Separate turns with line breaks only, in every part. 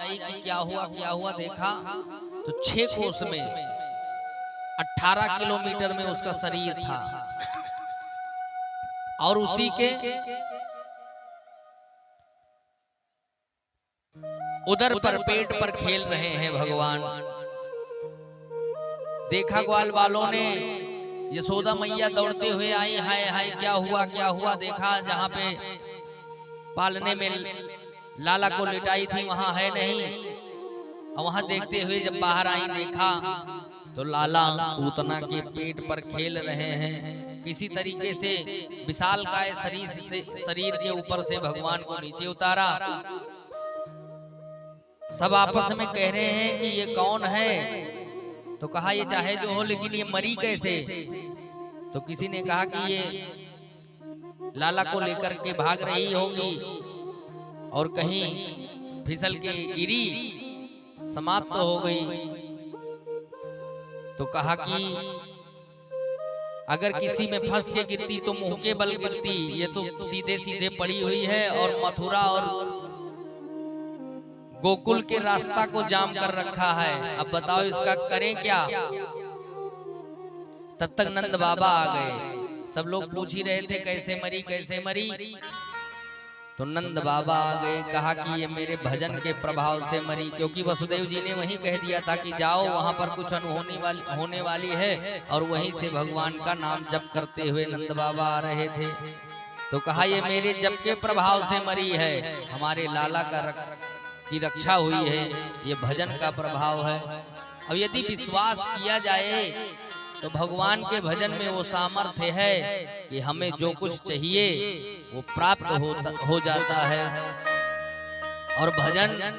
आई कि क्या हुआ देखा तो 6 कोस में 18 किलोमीटर में उसका शरीर था और उसी के उदर पर पेट पर खेल रहे हैं भगवान। देखा ग्वाल वालों ने, यशोदा मैया दौड़ते हुए आई, हाय हाय क्या हुआ। देखा जहां पे पालने में लाला को लिटाई थी वहां है नहीं, और वहां देखते हुए जब बाहर आई देखा तो लाला पूतना के पेट पर खेल रहे हैं। किसी तरीके से विशाल काय शरीर के ऊपर से भगवान को नीचे उतारा। सब आपस में कह रहे हैं कि ये कौन है, तो कहा ये चाहे जो हो लेकिन ये मरी कैसे। तो किसी ने कहा कि ये लाला को लेकर के भाग रही होगी और कहीं फिसल के गिरी, समाप्त हो गई। तो कहा कि अगर किसी में फंस के गिरती तो मुंह के बल गिरती, ये तो सीधे सीधे पड़ी हुई है और मथुरा और गोकुल के रास्ता को जाम कर रखा है। अब बताओ इसका करें क्या। तब तक नंद बाबा आ गए। सब लोग पूछ ही रहे थे कैसे मरी। तो नंद बाबा आ गए, कहा कि ये मेरे भजन के प्रभाव से मरी, क्योंकि वसुदेव जी ने वहीं कह दिया था कि जाओ वहां पर कुछ होने वाली है, और वहीं से भगवान का नाम जप करते हुए नंद बाबा आ रहे थे। तो कहा ये मेरे जप के प्रभाव से मरी है, हमारे लाला की रक्षा हुई है, ये भजन का प्रभाव है। अब यदि विश्वास किया जाए तो भगवान के भजन में वो सामर्थ्य है कि हमें जो कुछ चाहिए वो प्राप्त हो जाता है। और भजन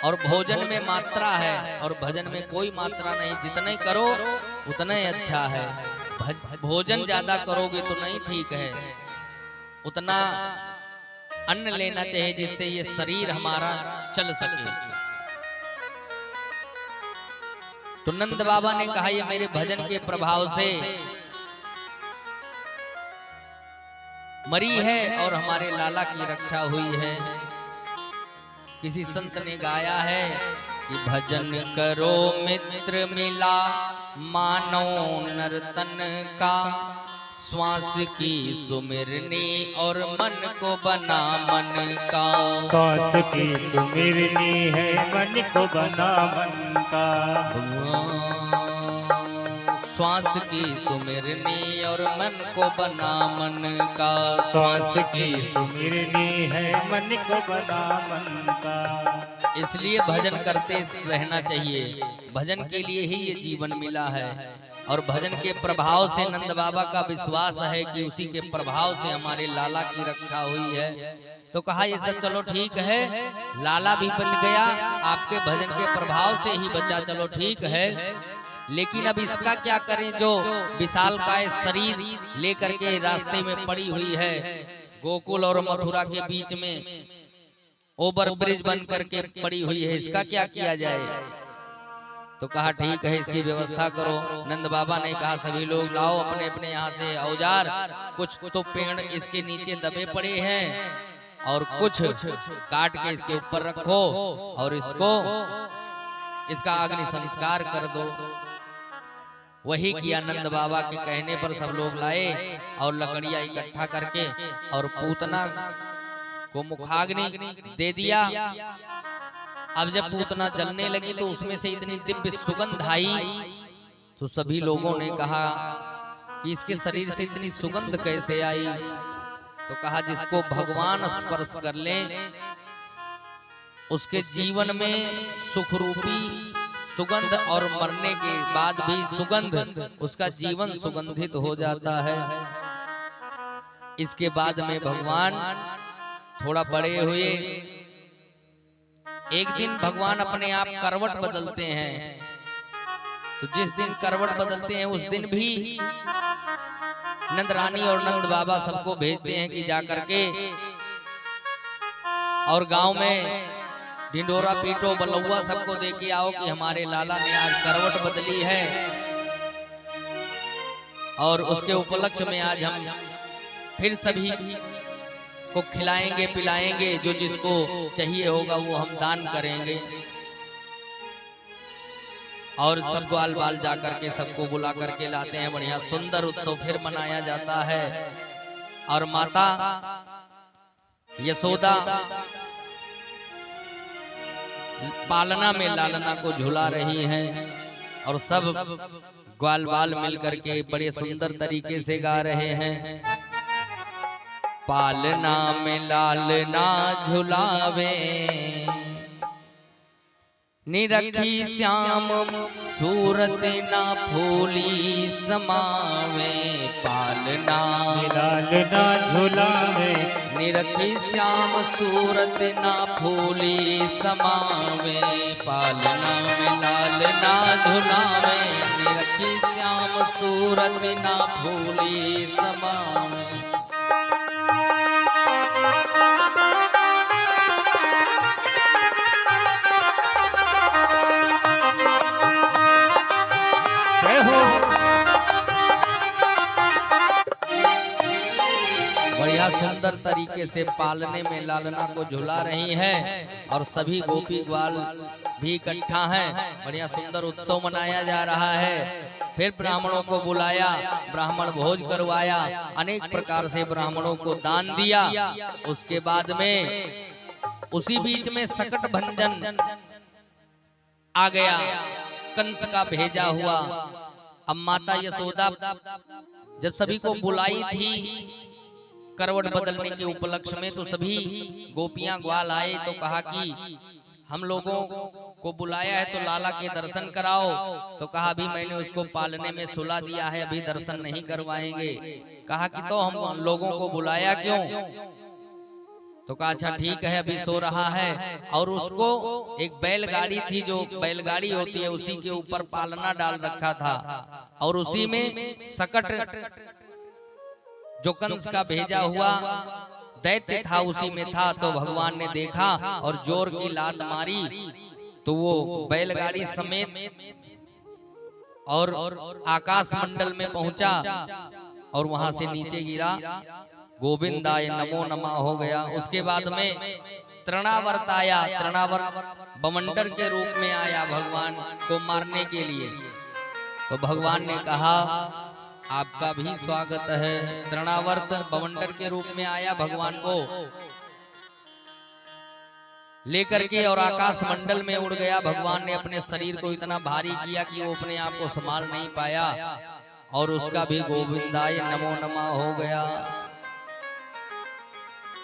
और भोजन में मात्रा है, और भजन में कोई मात्रा नहीं, जितने करो उतना ही अच्छा है। भोजन ज्यादा करोगे तो नहीं ठीक है, उतना अन्न लेना चाहिए जिससे ये शरीर हमारा चल सके। तो नंद बाबा ने कहा ये मेरे भजन के प्रभाव से मरी है और हमारे लाला की रक्षा हुई है। किसी संत ने गाया है कि भजन करो मित्र मिला मानो नर्तन का, श्वास की सुमिरनी और मन को बना मन का।
श्वास की सुमिरनी है मन को बना मन का।
श्वास की सुमिरनी और मन को बना मन का।
श्वास की सुमिरनी है मन को बना मन का।
इसलिए भजन करते रहना चाहिए, भजन के लिए ही ये जीवन मिला है। और भजन के प्रभाव से नंद बाबा का विश्वास है कि उसी के प्रभाव से हमारे लाला की रक्षा हुई है। तो कहा ये सब चलो ठीक है, लाला भी बच गया, आपके भजन के प्रभाव से ही बचा, चलो ठीक है, लेकिन अब इसका क्या करें जो विशाल काय शरीर लेकर के रास्ते में पड़ी हुई है, गोकुल और मथुरा के बीच में ओवर ब्रिज बन करके पड़ी हुई है, इसका क्या किया जाए। तो कहा ठीक है इसकी व्यवस्था करो। नंद बाबा ने कहा सभी लोग लाओ अपने अपने यहाँ से औजार, कुछ तो पेड़ इसके नीचे दबे पड़े हैं और कुछ काट के इसके ऊपर रखो और इसका अग्नि संस्कार कर दो। वही किया नंद बाबा के कहने पर सब लोग लाए और लकड़ियां इकट्ठा करके और पूतना को मुखाग्नि दे दिया। अब जब पूतना जलने लगी तो उसमें से इतनी दिव्य सुगंध आई तो सभी लोगों ने कहा कि इसके शरीर से इतनी सुगंध कैसे आई। तो कहा जिसको भगवान स्पर्श कर ले उसके जीवन में सुख रूपी सुगंध और मरने के बाद भी सुगंध, उसका जीवन सुगंधित हो जाता है। इसके बाद में भगवान थोड़ा बड़े हुए। एक दिन भगवान अपने आप करवट बदलते हैं, तो जिस दिन करवट बदलते हैं उस दिन भी नंद रानी और नंद बाबा सबको भेजते हैं कि जाकर के और गांव में ढिंडोरा पीटो बलौआ सबको दे के आओ कि हमारे लाला ने आज करवट बदली है, और उसके उपलक्ष्य में आज हम फिर सभी को खिलाएंगे पिलाएंगे, जो जिसको चाहिए होगा वो हम दान करेंगे। और सब ग्वाल बाल जा करके सबको बुला करके लाते हैं। बढ़िया सुंदर उत्सव फिर मनाया जाता है। और माता यशोदा पालना में लालना को झुला रही हैं और सब ग्वाल बाल मिल करके बड़े सुंदर तरीके से गा रहे हैं। पालना में लालना झुलावे, निरखी श्याम सूरत ना फूली समावे। पालना
लालना झुलावे,
निरखी श्याम सूरत ना फूली समावे। पालना में लालना झुलावे, निरखी श्याम सूरत ना फूली समावे। बढ़िया सुंदर तरीके से पालने में लालना को झुला रही है और सभी गोपी ग्वाल भी इकट्ठा हैं। बढ़िया सुंदर उत्सव मनाया जा रहा है। फिर ब्राह्मणों को बुलाया, ब्राह्मण भोज करवाया, अनेक प्रकार से ब्राह्मणों को दान दिया। उसके बाद में उसी बीच में सकट भंजन आ गया, कंस का भेजा हुआ। अब माता यशोदा जब सभी को बुलाई थी करवट बदलने के उपलक्ष्य में, तो सभी गोपियां ग्वाल आए तो कहा कि हम लोगों को बुलाया है तो लाला के दर्शन कराओ। तो कहा अभी मैंने उसको पालने में सुला दिया है, अभी दर्शन नहीं करवाएंगे। कहा कि तो हम लोगों को बुलाया क्यों? तो कहा अच्छा ठीक है अभी सो रहा है। और उसको एक बैलगाड़ी थी, जो बैलगाड़ी होती है उसी के ऊपर पालना डाल रखा था और उसी में सकट जो कंस का भेजा हुआ दैत्य था उसी में था। तो भगवान ने देखा और जोर की लात मारी तो वो बैलगाड़ी समेत और आकाश मंडल में पहुंचा और वहां से नीचे गिरा। गोविंदाय नमो नमः हो गया। उसके बाद में तृणावर्त आया, तृणावर्त बवंडर के रूप में आया भगवान को मारने के लिए। तो भगवान ने कहा आपका भी स्वागत है। तृणावर्त बवंडर के रूप में आया, भगवान को लेकर के और आकाश मंडल में उड़ गया। भगवान ने अपने शरीर को इतना भारी किया कि वो अपने आप को संभाल नहीं पाया और उसका भी गोविंदाय नमो नमः हो गया।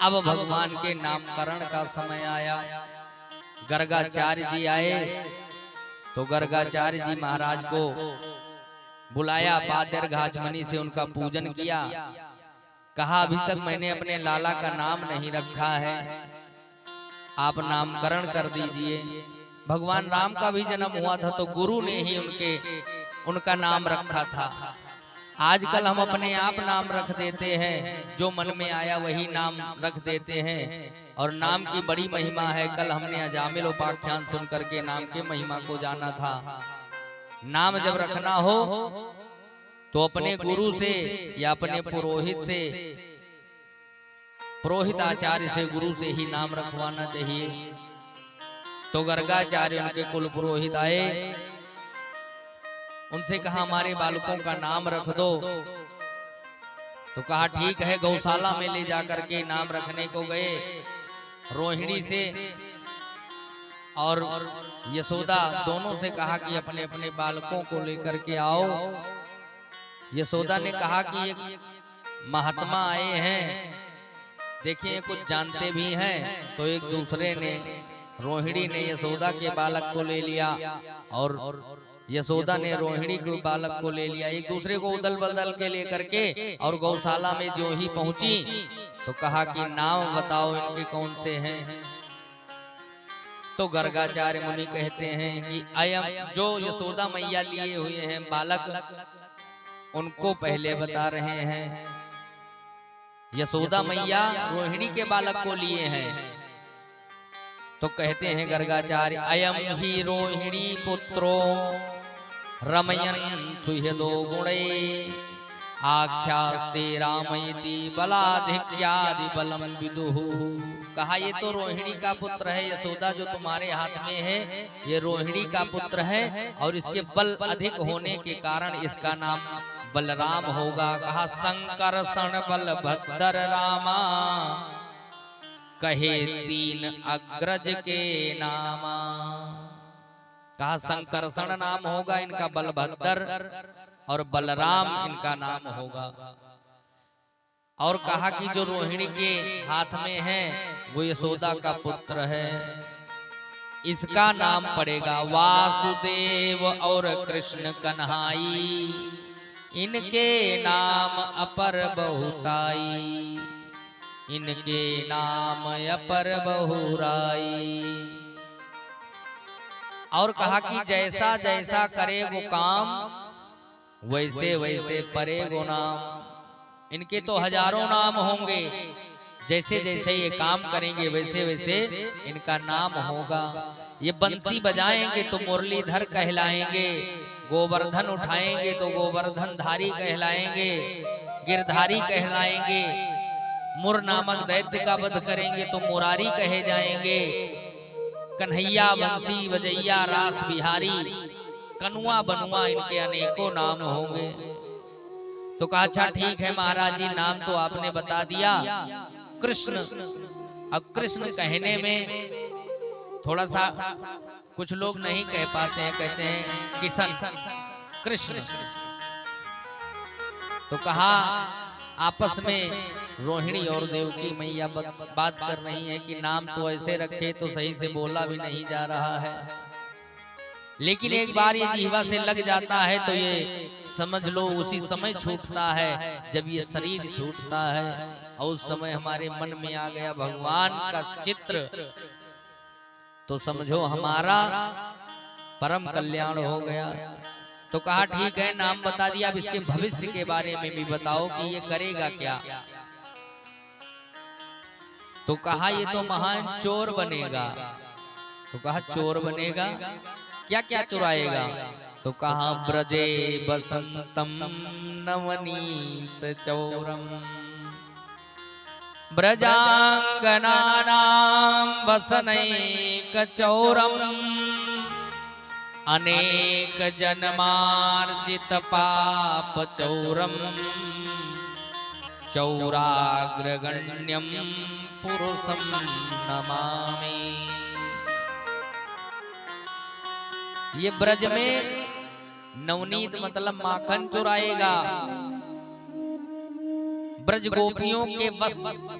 अब भगवान के नामकरण का समय आया। गर्गाचार्य जी आए तो गर्गाचार्य जी महाराज को बुलाया, पादर घाचमनी से उनका पूजन किया। कहा अभी तक मैंने अपने लाला का नाम नहीं रखा है, आप नामकरण कर दीजिए। भगवान राम का भी जन्म हुआ था तो गुरु ने ही उनका नाम रखा था। आजकल हम अपने आप नाम रख देते हैं, जो मन में आया वही नाम रख देते हैं और नाम की बड़ी महिमा है। कल हमने अजामिल उपाख्यान सुन करके नाम के महिमा को जाना था। नाम जब रखना हो तो अपने गुरु से या अपने पुरोहित से, पुरोहित आचार्य से, गुरु से ही नाम रखवाना चाहिए। तो गर्गाचार्य उनके कुल पुरोहित आए, उनसे कहा हमारे बालकों का नाम रख दो। तो कहा ठीक है। गौशाला में ले जाकर के नाम रखने को गए। रोहिणी से और यशोदा दोनों से कहा कि अपने अपने बालकों को लेकर के आओ। यशोदा ने कहा कि एक महात्मा आए हैं, देखिए कुछ जानते भी हैं। तो एक दूसरे ने, रोहिणी ने यशोदा के बालक को ले लिया और यशोदा ने रोहिणी के बालक को ले लिया। एक दूसरे को उदल बदल के लेकर के और गौशाला में जो ही पहुंची तो कहा कि नाम बताओ इनके कौन से हैं। तो गर्गाचार्य मुनि कहते हैं कि अयम, जो यशोदा मैया लिए हुए हैं बालक, उनको पहले बता रहे हैं। यशोदा मैया रोहिणी के बालक को लिए हैं। तो कहते हैं गर्गाचार्य अयम ही रोहिणी पुत्रो रमयन सुहृदो गुणे आख्यास्ते रामयति बलाधिक्यादि बलम विदुः। कहा ये तो रोहिणी का पुत्र है, यशोदा जो तुम्हारे हाथ में है ये रोहिणी का पुत्र है और इसके बल अधिक होने के कारण इसका नाम बलराम होगा। कहा संकर्षण बलभद्र रामा कहे तीन अग्रज के नामा। कहा संकर्षण नाम होगा इनका, बलभद्र और बलराम इनका नाम होगा। और कहा कि जो रोहिणी के हाथ में है वो यशोदा का पुत्र है, इसका नाम पड़ेगा वासुदेव और कृष्ण कन्हाई, इनके नाम अपर बहुताई, इनके नाम अपर बहुराई। और कहा कि जैसा जैसा करे वो काम वैसे वैसे परेगो नाम। इनके तो हजारों नाम होंगे, जैसे जैसे ये काम करेंगे वैसे वैसे इनका नाम होगा। ये बंसी बजाएंगे तो मुरलीधर कहलाएंगे, गोवर्धन उठाएंगे तो गोवर्धन धारी कहलाएंगे, गिरधारी कहलाएंगे, मुर नामक दैत्य का वध करेंगे तो मुरारी कहे जाएंगे, कन्हैया बंसी बजैया रास बिहारी, कनुआ बनुआ, इनके अनेकों नाम होंगे। तो कहा अच्छा ठीक है महाराज जी, नाम तो आपने बता दिया कृष्ण। अब कृष्ण कहने में थोड़ा सा कुछ लोग नहीं कह पाते हैं, कहते हैं किशन कृष्ण। तो कहा आपस में रोहिणी और देवकी मैया बात कर रही है कि नाम तो ऐसे रखे तो सही से बोला भी नहीं जा रहा है, लेकिन एक बार ये जीवा से लग जाता है तो ये समझ लो उसी समय छूटता है जब ये शरीर छूटता है। और उस समय हमारे मन में आ गया भगवान का चित्र, तो समझो हमारा परम कल्याण हो गया। तो कहा ठीक है नाम बता दिया, अब इसके भविष्य के बारे में भी बताओ कि ये करेगा क्या। तो कहा ये तो महान चोर बनेगा। तो कहा चोर बनेगा, क्या क्या चुराएगा। तो कहा ब्रजे बसंतम नवनीत चौरम, ब्रजांगनानां वसनैक चौरम, अनेक जन्मार्जित पाप चौरम, चौराग्रगण्यम पुरुषम नमामि। ये ब्रज में नवनीत मतलब माखन चुराएगा, ब्रज गोपियों के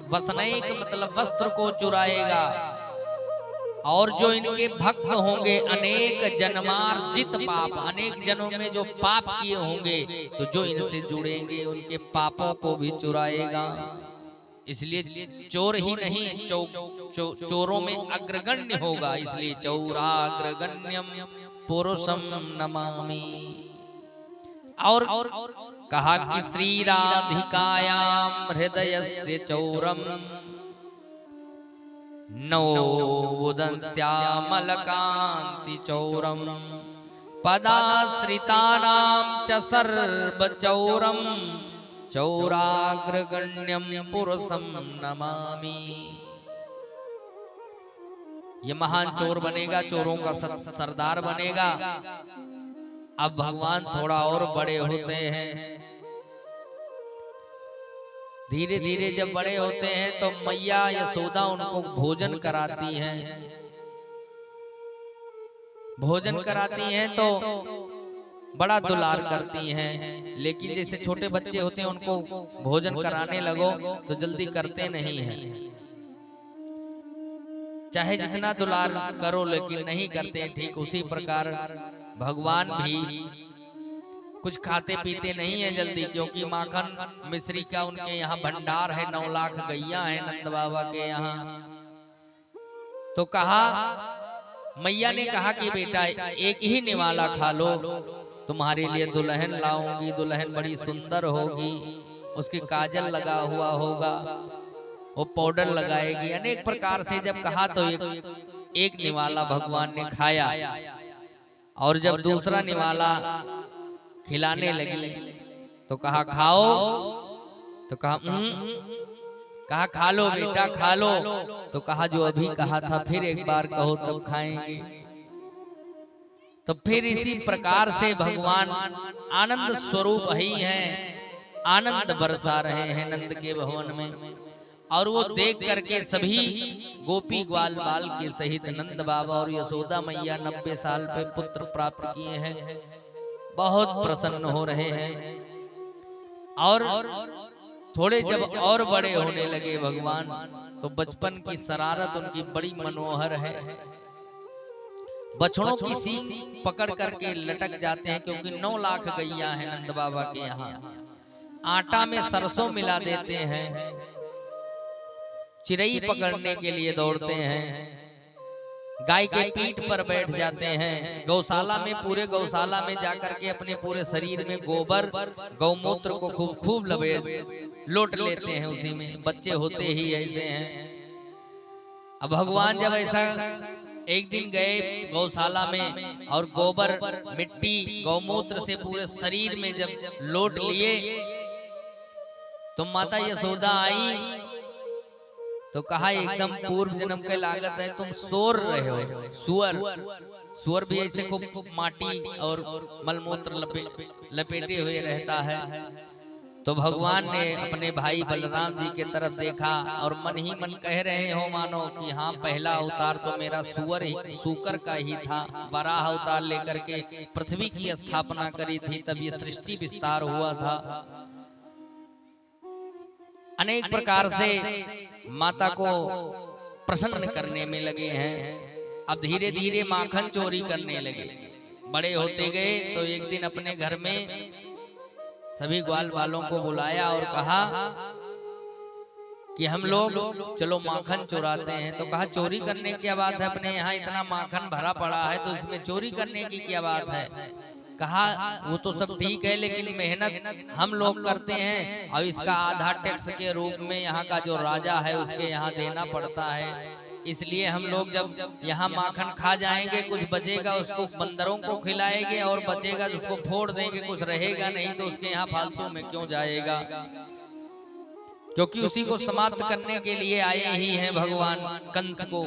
वसनैक मतलब वस्त्र को चुराएगा, और जो इनके भक्त होंगे अनेक जन्मार्जित पाप, अनेक जन्मों में जो पाप किए होंगे तो जो इनसे जुड़ेंगे उनके पापों को भी चुराएगा। इसलिए चोर ही नहीं चोरों में अग्रगण्य होगा, इसलिए चौराग्रगण्यम पुरुषम नमामि। और कहा कि श्री राधिकायाम हृदयस्य चौरम, नवोदंस्यामलकांति चौरम, पदाश्रितानां च सर्वचौरम, चौराग्रगण्यम पुरुषम नमामि। ये महान चोर बनेगा, चोरों का सरदार बनेगा। अब भगवान थोड़ा और बड़े होते हैं, धीरे धीरे जब बड़े होते हैं तो मैया यशोदा उनको भोजन कराती हैं। भोजन कराती हैं तो बड़ा दुलार करती हैं, लेकिन जैसे छोटे बच्चे होते हैं उनको भोजन कराने लगो तो जल्दी करते नहीं हैं, चाहे जितना दुलार करो लेकिन नहीं करते। ठीक उसी प्रकार भगवान भी कुछ खाते पीते नहीं है जल्दी, क्योंकि माखन मिश्री का उनके यहाँ भंडार है, 9 लाख गैया है नंद बाबा के यहाँ। तो कहा मैया ने कहा कि बेटा एक ही निवाला खा लो, तुम्हारे लिए दुल्हन लाऊंगी, दुल्हन बड़ी सुंदर होगी, उसके काजल लगा हुआ होगा, वो पाउडर लगाएगी, अनेक प्रकार से जब कहा तो एक निवाला भगवान ने खाया। और जब दूसरा निवाला खिलाने लगी तो कहा खाओ, तो कहा कहा खा लो बेटा खा लो, तो कहा जो अभी कहा था फिर एक बार कहो तब खाएंगे। तो फिर इसी प्रकार से भगवान आनंद स्वरूप ही हैं, आनंद बरसा रहे हैं नंद के भवन में। और वो देख करके सभी गोपी ग्वाल बाल के सहित नंद बाबा और यशोदा मैया 90 साल पे पुत्र प्राप्त किए हैं, बहुत प्रसन्न हो रहे हैं। और थोड़े जब और बड़े होने लगे भगवान, तो बचपन की शरारत उनकी बड़ी मनोहर है। बछड़ों की सींग पकड़ करके लटक जाते हैं, क्योंकि 9 लाख गैया है नंद बाबा के यहाँ। आटा में सरसों मिला देते हैं, चिरई पकड़ने के लिए दौड़ते हैं, गाय के पीठ पर बैठ जाते हैं, गौशाला में पूरे गौशाला में जाकर के अपने पूरे शरीर में गोबर गौमूत्र को खूब खूब लोट लेते हैं, उसी में बच्चे होते ही ऐसे हैं। अब भगवान जब ऐसा एक दिन गए गौशाला में और गोबर मिट्टी गौमूत्र से पूरे शरीर में जब लोट लिए, तो माता यशोदा आई तो कहा एकदम पूर्व जन्म के लागत है, तुम सोर रहे हो। सुअर भी ऐसे खूब माटी और मलमूत्र लपेटे हुए रहता है। तो भगवान ने अपने भाई बलराम जी के तरफ देखा और मन ही मन कह रहे हो मानो कि हाँ, पहला अवतार तो मेरा सूकर का ही था। वराह अवतार लेकर के पृथ्वी की स्थापना करी थी, तब ये सृष्टि विस्तार हुआ था। अनेक प्रकार से माता को प्रसन्न करने में लगे हैं। अब धीरे धीरे माखन चोरी करने लगे। बड़े होते गए तो एक दिन अपने घर में सभी ग्वाल वालों को बुलाया और कहा कि हम लोग चलो माखन चुराते हैं। तो कहा चोरी करने की क्या बात है, अपने यहाँ इतना माखन भरा पड़ा है तो इसमें चोरी करने की क्या बात है। कहा वो तो सब ठीक है, लेकिन मेहनत हम लोग करते हैं और इसका आधा टैक्स के रूप में यहाँ का जो राजा है उसके यहाँ देना पड़ता है। इसलिए हम लोग जब यहाँ माखन खा जाएंगे, कुछ बचेगा उसको बंदरों को खिलाएंगे और बचेगा तो उसको फोड़ देंगे, कुछ रहेगा नहीं तो उसके यहाँ फालतू में क्यों जाएगा, क्योंकि उसी को समाप्त करने के लिए आए ही हैं भगवान कंस को।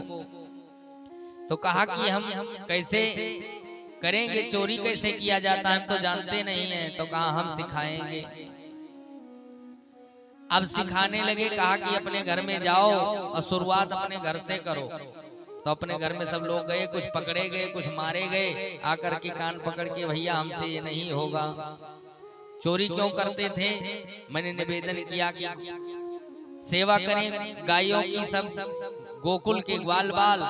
तो कहा कि हम कैसे करेंगे, चोरी कैसे किया जाता है हम तो जानते नहीं हैं। तो कहा हम सिखाएंगे। अब सिखाने लगे। कहा कि अपने घर में जाओ और शुरुआत अपने घर से करो। तो अपने घर में सब लोग गए, कुछ पकड़े गए, कुछ मारे गए। आकर के कान पकड़ के भैया हमसे ये नहीं होगा। चोरी क्यों करते थे? मैंने निवेदन किया कि सेवा करें गायों की, सब गोकुल के ग्वाल बाल,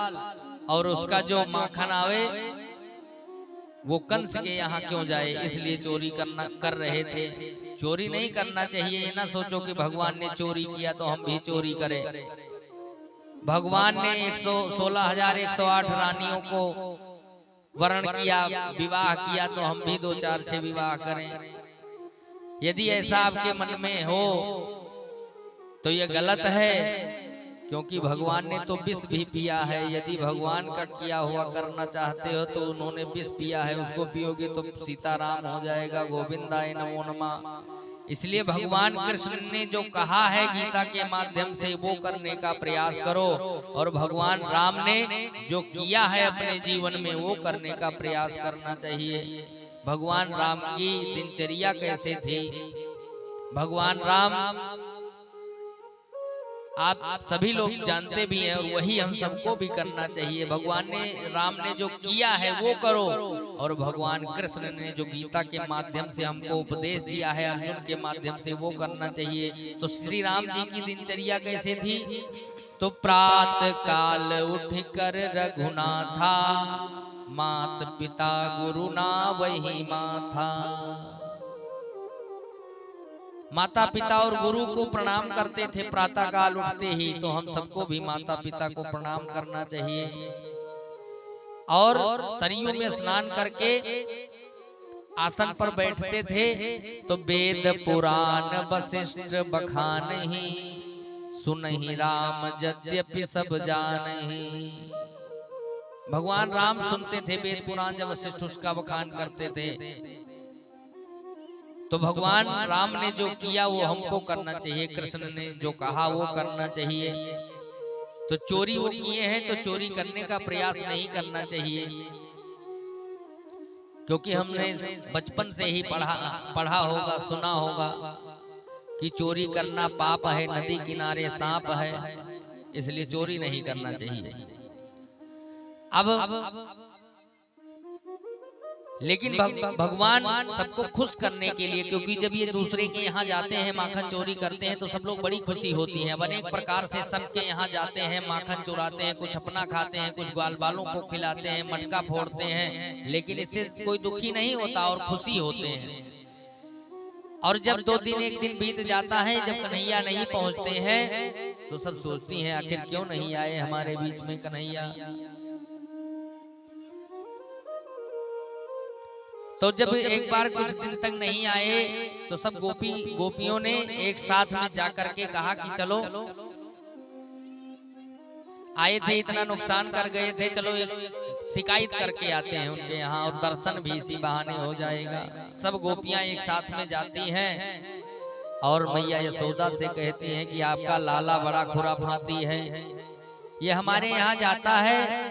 और उसका जो माखन आवे वो कंस के यहाँ क्यों जाए, इसलिए चोरी कर रहे थे। चोरी नहीं करना चाहिए। ये ना सोचो कि भगवान ने चोरी किया तो हम भी चोरी करें। भगवान ने 116,108 रानियों को वर्ण किया, विवाह किया, तो हम भी 2, 4, 6 विवाह करें। यदि ऐसा आपके मन में हो तो ये गलत है, क्योंकि भगवान ने तो विष भी पिया है। यदि भगवान का किया हुआ करना चाहते हो तो उन्होंने विष पिया है, उसको पियोगे तो सीताराम हो जाएगा। गोविंदाय नमो नमः। इसलिए भगवान कृष्ण ने जो कहा है गीता के माध्यम से वो करने का प्रयास करो, और भगवान राम ने जो किया है अपने जीवन में वो करने का प्रयास करना चाहिए। भगवान राम की दिनचर्या कैसे थी? भगवान राम आप सभी लोग जानते भी हैं, और वही हम सबको भी करना चाहिए। भगवान ने राम ने जो किया है वो करो, और भगवान कृष्ण ने जो गीता के माध्यम से हमको उपदेश दिया है अर्जुन के माध्यम से वो करना चाहिए। तो श्री राम जी की दिनचर्या कैसे थी? तो प्रातः काल उठ कर रघुनाथा, मात पिता गुरु ना वही माथा। माता पिता और गुरु को प्रणाम करते थे प्रातः काल उठते ही। तो हम सबको भी माता पिता को प्रणाम करना चाहिए। और सरयू में स्नान करके आसन पर बैठते थे तो वेद पुराण वशिष्ठ बखानहि, सुनहि राम यद्यपि सब जानहि। भगवान राम सुनते थे वेद पुराण, जब वशिष्ठ उसका बखान करते थे तो भगवान राम ने जो किया वो हमको करना चाहिए, कृष्ण ने जो कहा वो करना चाहिए। तो चोरी वो किए हैं तो चोरी करने का प्रयास नहीं करना चाहिए, क्योंकि हमने बचपन से ही पढ़ा होगा, सुना होगा कि चोरी करना पाप है, नदी किनारे सांप है, इसलिए चोरी नहीं करना चाहिए। अब लेकिन भगवान सबको खुश करने के लिए, क्योंकि जब ये दूसरे के यहाँ जाते हैं माखन चोरी करते हैं तो सब लोग बड़ी खुशी होती है। अनेक प्रकार से सबके यहाँ जाते हैं, माखन चुराते हैं, कुछ अपना खाते हैं, कुछ ग्वाल बालों को खिलाते हैं, मटका फोड़ते हैं, लेकिन इससे कोई दुखी नहीं होता और खुशी होते हैं। और जब 2 दिन 1 दिन बीत जाता है, जब कन्हैया नहीं पहुँचते हैं तो सब सोचती हैं आखिर क्यों नहीं आए हमारे बीच में कन्हैया। तो जब एक बार कुछ दिन तक नहीं आए तो सब गोपियों ने एक साथ में जाकर के कहा कि चलो आए थे, इतना नुकसान कर गए थे, चलो एक शिकायत करके आते हैं उनके यहाँ और दर्शन भी इसी बहाने हो जाएगा। सब गोपियां एक साथ में जाती हैं और मैया यशोदा से कहती हैं कि आपका लाला बड़ा खुराफाती है, ये हमारे यहाँ जाता है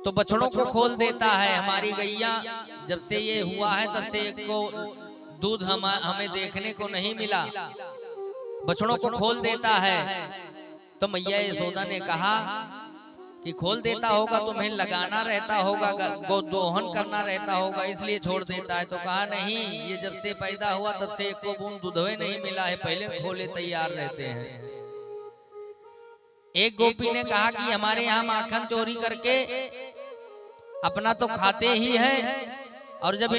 तो बछड़ों को खोल देता है। हमारी गैया जब से ये हुआ है तब से एक को दूध हमें देखने को नहीं मिला, बछड़ों को खोल देता है। तो मैया यशोदा ने कहा कि खोल देता होगा तुम्हें लगाना रहता होगा, गोदोहन करना रहता होगा, इसलिए छोड़ देता है। तो कहा नहीं, ये जब से पैदा हुआ तब से एक को बूंद दूधवे नहीं मिला है, पहले खोले तैयार रहते हैं। एक गोपी ने कहा कि हमारे यहाँ माखन चोरी करके अपना तो खाते ही हैं और जब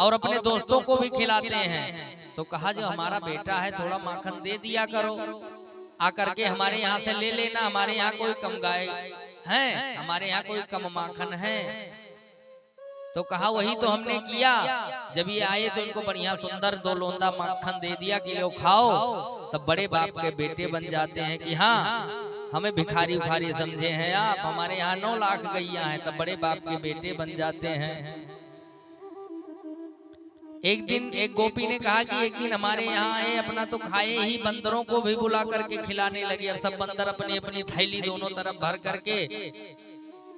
और अपने दोस्तों को भी खिलाते हैं। तो कहा जो हमारा बेटा है थोड़ा माखन दे दिया करो, आकर के हमारे यहाँ से ले लेना, हमारे यहाँ कोई कम गाय है, हमारे यहाँ कोई कम माखन है। तो कहा वही तो हमने किया, जब ये आए तो इनको बढ़िया सुंदर 2 लोंदा माखन दे दिया कि लो खाओ। तब बड़े बाप के बेटे बन जाते हैं कि हाँ हमें भिखारी उखारी समझे हैं आप, हमारे यहाँ 9 लाख गैया हैं। तब बड़े बाप के बेटे बन जाते हैं। एक दिन एक गोपी ने कहा कि एक दिन हमारे यहाँ आए, अपना तो खाए ही, बंदरों को भी बुला करके खिलाने लगे। अब सब बंदर अपनी अपनी थैली दोनों तरफ भर करके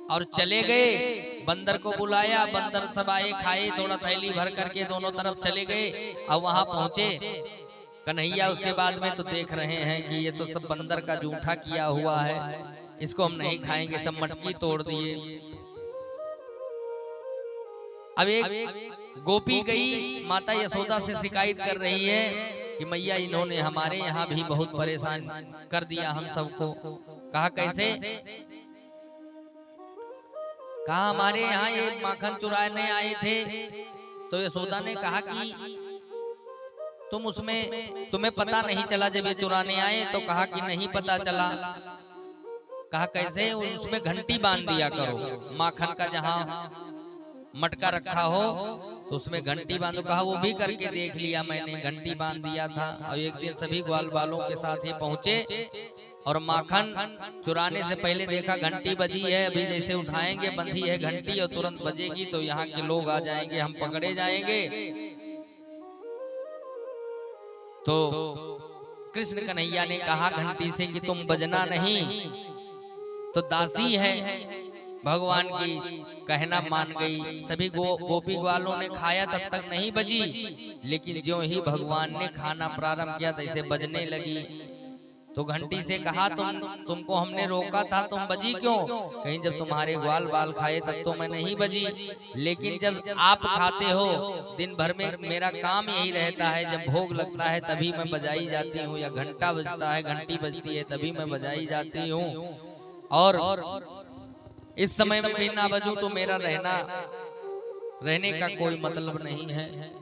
और चले गए। बंदर को बुलाया, बंदर सब आए, खाए, थोड़ा थैली भर करके दोनों तरफ चले गए। अब वहां पहुंचे कन्हैया, उसके बाद में तो देख रहे हैं कि ये तो सब बंदर का जूठा किया हुआ है, इसको हम नहीं खाएंगे, सब मटकी तोड़ दिए। अब एक गोपी गई माता यशोदा से शिकायत कर रही है कि मैया इन्होंने हमारे यहाँ भी बहुत परेशान कर दिया हम सबको। कहा कैसे? कहा हमारे यहाँ ये माखन चुराने आए थे। तो यशोदा ने कहा कि तुम्हें पता नहीं चला जब ये चुराने आए? तो कहा कि नहीं पता चला। कहा कैसे? उसमें घंटी बांध दिया करो, माखन का जहाँ मटका रखा हो तो उसमें घंटी बांधो। कहा वो भी करके देख लिया मैंने, घंटी बांध दिया था। और एक दिन सभी ग्वाल बालों के साथ ये पहुंचे और माखन चुराने से पहले देखा घंटी बजी है, अभी जैसे उठाएंगे बंधी है घंटी और तुरंत बजेगी तो यहाँ के लोग आ जाएंगे, हम पकड़े जाएंगे। तो कृष्ण कन्हैया ने कहा घंटी से कि तुम बजना नहीं। तो दासी है भगवान की, कहना मान गई। सभी गोपी ग्वालों ने खाया, तब तक नहीं बजी, लेकिन ज्यों ही भगवान ने खाना प्रारंभ किया तैसे बजने लगी। तो घंटी से कहा तुमको हमने रोका था, तुम बजी क्यों? कहीं जब तुम्हारे ग्वाल बाल खाए तब तो मैं नहीं बजी, लेकिन जब आप खाते हो दिन भर में मेरा काम यही रहता है, जब भोग लगता है तभी मैं बजाई जाती हूँ, या घंटा बजता है घंटी बजती है तभी मैं बजाई जाती हूँ। और इस समय में भी ना बजूं तो मेरा रहने का कोई मतलब नहीं है।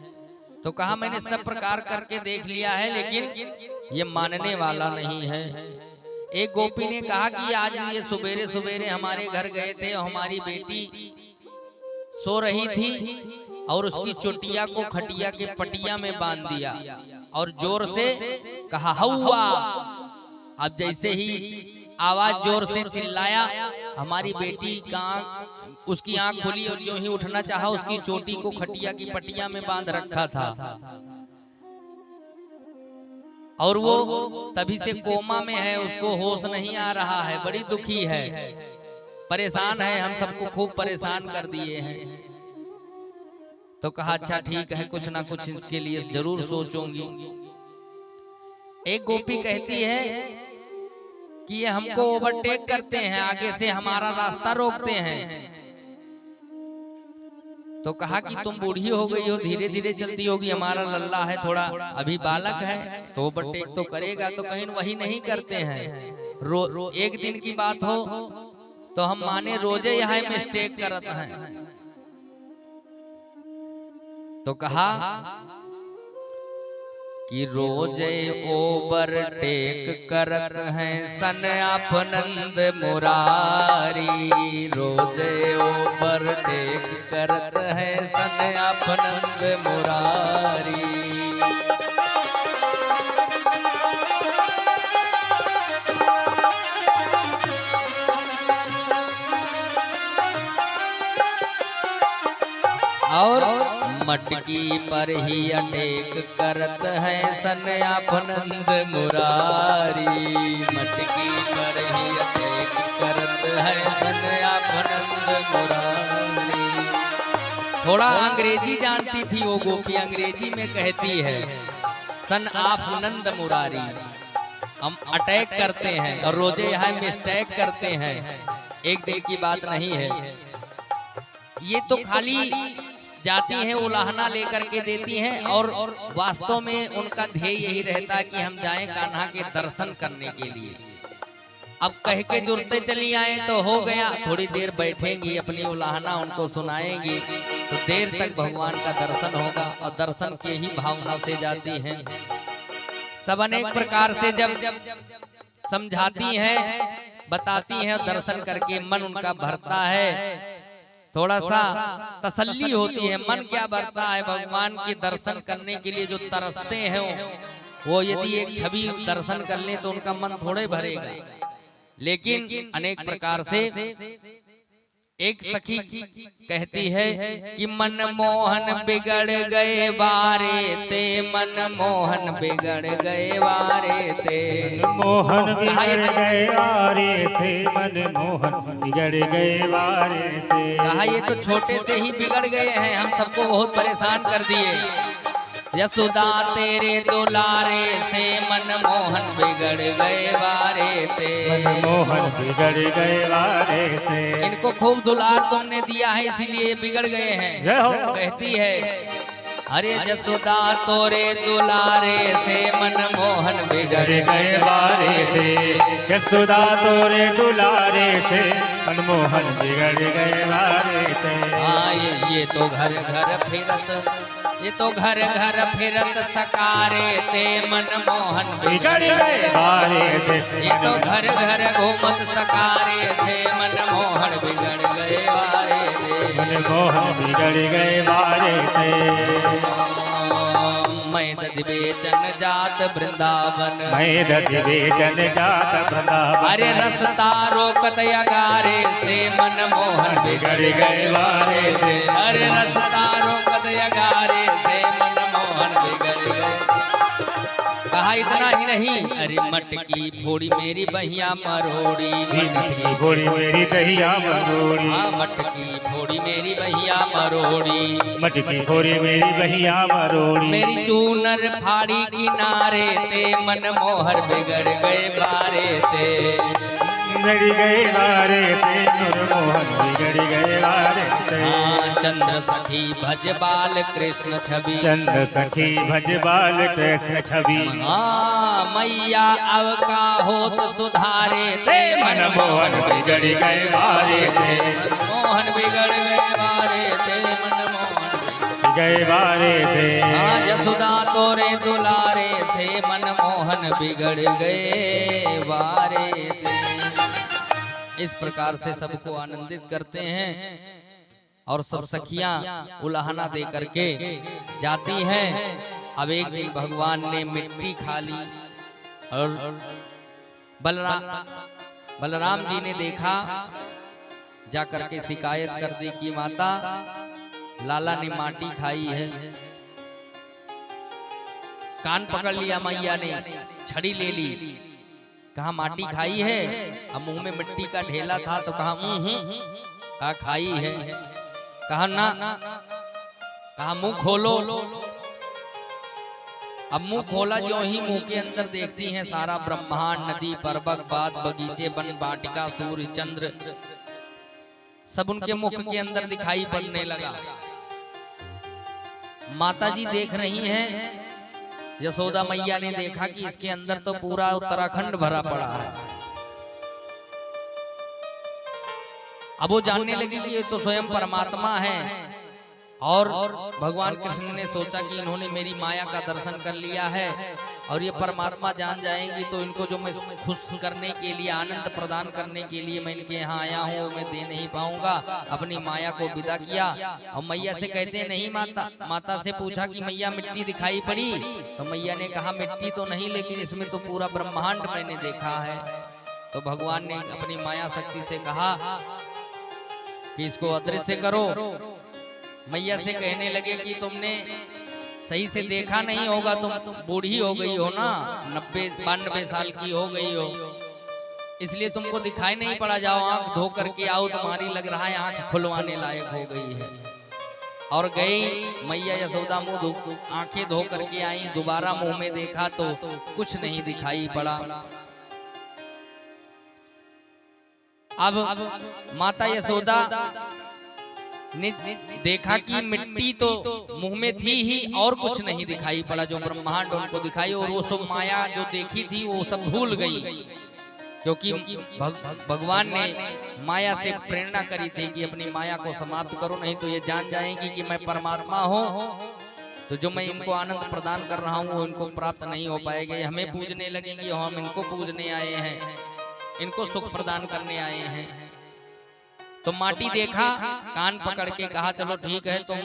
तो कहा मैंने सब प्रकार करके देख लिया है, लेकिन ये मानने वाला नहीं है। एक गोपी ने कहा कि आज ये सवेरे सवेरे हमारे घर गए थे और हमारी बेटी सो रही थी और उसकी चोटिया को खटिया के पटिया में बांध दिया और जोर से कहा हौवा। अब जैसे ही आवाज जोर से चिल्लाया। हमारी बेटी का उसकी आंख खुली और जो ही उठना चाहा उसकी चोटी को खटिया की पटिया में बांध रखा था और वो तभी से कोमा में है, उसको होश नहीं आ रहा है, बड़ी दुखी है, परेशान है, हम सबको खूब परेशान कर दिए हैं। तो कहा अच्छा ठीक है, कुछ ना कुछ इसके लिए जरूर सोचूंगी। एक गोपी कहती है कि ये हमको ओवरटेक करते हैं, आगे से हमारा रास्ता रोकते हैं। तो कहा कि तुम बूढ़ी हो गई हो, धीरे धीरे चलती होगी, हमारा लल्ला है थोड़ा अभी बालक है तो ओवरटेक तो करेगा। तो कहीं वही नहीं करते हैं। एक दिन की बात हो तो हम माने रोजे यहाँ मिस्टेक करते हैं। तो कहा कि रोजे ओवरटेक करत हैं सन आपनंद मुरारी, रोजे ओवरटेक करत हैं सन आपनंद मुरारी। और मटकी पर ही अटेक करत है सन आपनंद मुरारी, मटकी पर ही अटेक करत है सन आपनंद मुरारी। थोड़ा अंग्रेजी जानती थी वो गोपी, अंग्रेजी में कहती है सन आपनंद मुरारी, हम अटैक करते हैं और रोजे यहाँ मिस्टेक करते हैं, एक दिन की बात नहीं है। ये तो खाली जाती हैं उलाहना लेकर के देती हैं और वास्तव में उनका ध्येय यही रहता है कि हम जाएं कान्हा के दर्शन करने के लिए। अब कह के जुड़ते चली आए तो हो गया, थोड़ी देर बैठेंगी अपनी उलाहना उनको सुनाएंगी तो देर तक भगवान का दर्शन होगा और दर्शन के ही भावना से जाती हैं। सब अनेक प्रकार से जब समझाती हैं बताती हैं, दर्शन करके मन उनका भरता है, थोड़ा सा तसल्ली होती है। मन क्या भरता है, भगवान के दर्शन करने के लिए जो तरसते हैं वो यदि एक छवि दर्शन कर ले तो उनका मन थोड़े भरेगा। लेकिन अनेक प्रकार से एक सखी कहती है कि मन मोहन बिगड़ गए वारे ते, मन मोहन बिगड़ गए वारे ते,
मोहन बिगड़ गए वारे से, मन मोहन बिगड़ गए वारे से।
कहा ये तो छोटे से ही बिगड़ गए हैं, हम सबको बहुत परेशान कर दिए। यशोदा तेरे दुलारे से मन मोहन बिगड़ गए वारे ते,
मन मोहन बिगड़ गए वारे से।
इनको खूब दुलार तुमने दिया है इसीलिए बिगड़ गए हैं। कहती है अरे यशोदा तोरे दुलारे से मन मोहन बिगड़ गए वारे से,
यशोदा तोरे दुलारे से मन मोहन बिगड़ गए वारे से।
हाँ ये तो घर घर फिरत, ये तो घर घर फिरत सकारे ते मन मोहन
बिगड़ गए वारे से।
ये तो घर घर घूमत सकारे से मन मोहन बिगड़ गए वारे से,
मन मोहन बिगड़ गए वारे से।
मैं दधि बेचन जात वृंदावन,
मैं दधि बेचन जात वृंदावन,
अरे रसता रोकत अगारे से मन मोहन
बिगड़ गए वारे से।
अरे रसता रोकत अगारे से मन मोहन बिगड़ गए। कहा इतना ही नहीं, अरे मटकी फोड़ी मेरी बहिया मरोड़ी,
मटकी फोड़ी मेरी दहिया मरोड़ी,
हाँ मटकी फोड़ी मेरी बहिया मरोड़ी,
मटकी फोड़ी मेरी बहिया मरोड़ी।
मेरी चूनर फाड़ी किनारे ते मन मोहर बिगड़ गए बारे ते,
बिगड़ गए वारे से मन मोहन बिगड़ गए वारे से।
हाँ चंद्र सखी भज बाल कृष्ण छवि,
चंद्र सखी भज बाल कृष्ण छवि,
हाँ मैया अब का होत सुधारे ते
मन मोहन बिगड़ गए वारे से,
मोहन बिगड़ गए बारे ते मन मोहन
गए वारे से।
हाँ यशोदा तोरे दुलारे से मन मोहन बिगड़ गए वारे ते। इस प्रकार से सबको आनंदित करते हैं और सब सखियां उलाहना दे करके जाती हैं। अब एक दिन भगवान ने मिट्टी खा ली और बलराम बलराम जी ने देखा, जाकर के शिकायत कर दी कि माता लाला ने माटी खाई है। कान पकड़ लिया मैया ने, छड़ी ले ली, कहा माटी खाई है। अब मुंह में मिट्टी का ढेला था तो कहा कहा खाई है। कहा ना, कहा मुंह खोलो। अब मुंह खोला, जो ही मुंह के अंदर देखती हैं सारा ब्रह्मांड, नदी, पर्वत, बाग, बगीचे, वन, वाटिका, सूर्य, चंद्र, सब उनके मुख के अंदर दिखाई पड़ने लगा। माता जी देख रही हैं, यशोदा मैया ने देखा कि इसके अंदर तो पूरा उत्तराखंड भरा पड़ा है। अब वो जानने लगी कि ये तो स्वयं परमात्मा है। और भगवान कृष्ण ने सोचा कि इन्होंने मेरी माया का दर्शन कर लिया है और ये परमात्मा जान जाएंगी तो इनको जो मैं खुश करने के लिए, आनंद प्रदान करने के लिए मैं इनके यहाँ आया हूँ वो मैं दे नहीं पाऊंगा। अपनी माया को विदा किया और मैया से कहते नहीं माता से पूछा कि मैया मिट्टी दिखाई पड़ी? तो मैया ने कहा मिट्टी तो नहीं, लेकिन इसमें तो पूरा ब्रह्मांड मैंने देखा है। तो भगवान ने अपनी माया शक्ति से कहा कि इसको अदृश्य करो। मैया से कहने लगे कि तुमने सही से देखा नहीं होगा, तुम बूढ़ी हो गई हो ना, 90-92 साल की हो गई हो, इसलिए तुमको दिखाई नहीं पड़ा। जाओ आंख धो करके आओ, तुम्हारी लग रहा है आंख खुलवाने लायक हो गई है। और गई मैया यशोदा, मुंह आंखें धो करके आई, दोबारा मुंह में देखा तो कुछ नहीं दिखाई पड़ा। अब माता यशोदा ने देखा कि मिट्टी तो मुंह में थी ही और कुछ नहीं दिखाई पड़ा, जो ब्रह्मांड उनको दिखाई। और वो सब माया जो देखी थी वो सब भूल गई, क्योंकि भगवान ने माया से प्रेरणा करी थी कि अपनी माया को समाप्त करो, नहीं तो ये जान जाएंगी कि मैं परमात्मा हूँ। तो जो मैं इनको आनंद प्रदान कर रहा हूँ वो इनको प्राप्त नहीं हो पाएगा। हमें पूजने लगेंगे, हम इनको पूजने आए हैं, इनको सुख प्रदान करने आए हैं। तो माटी देखा, कान पकड़ के कहा चलो ठीक है, तुम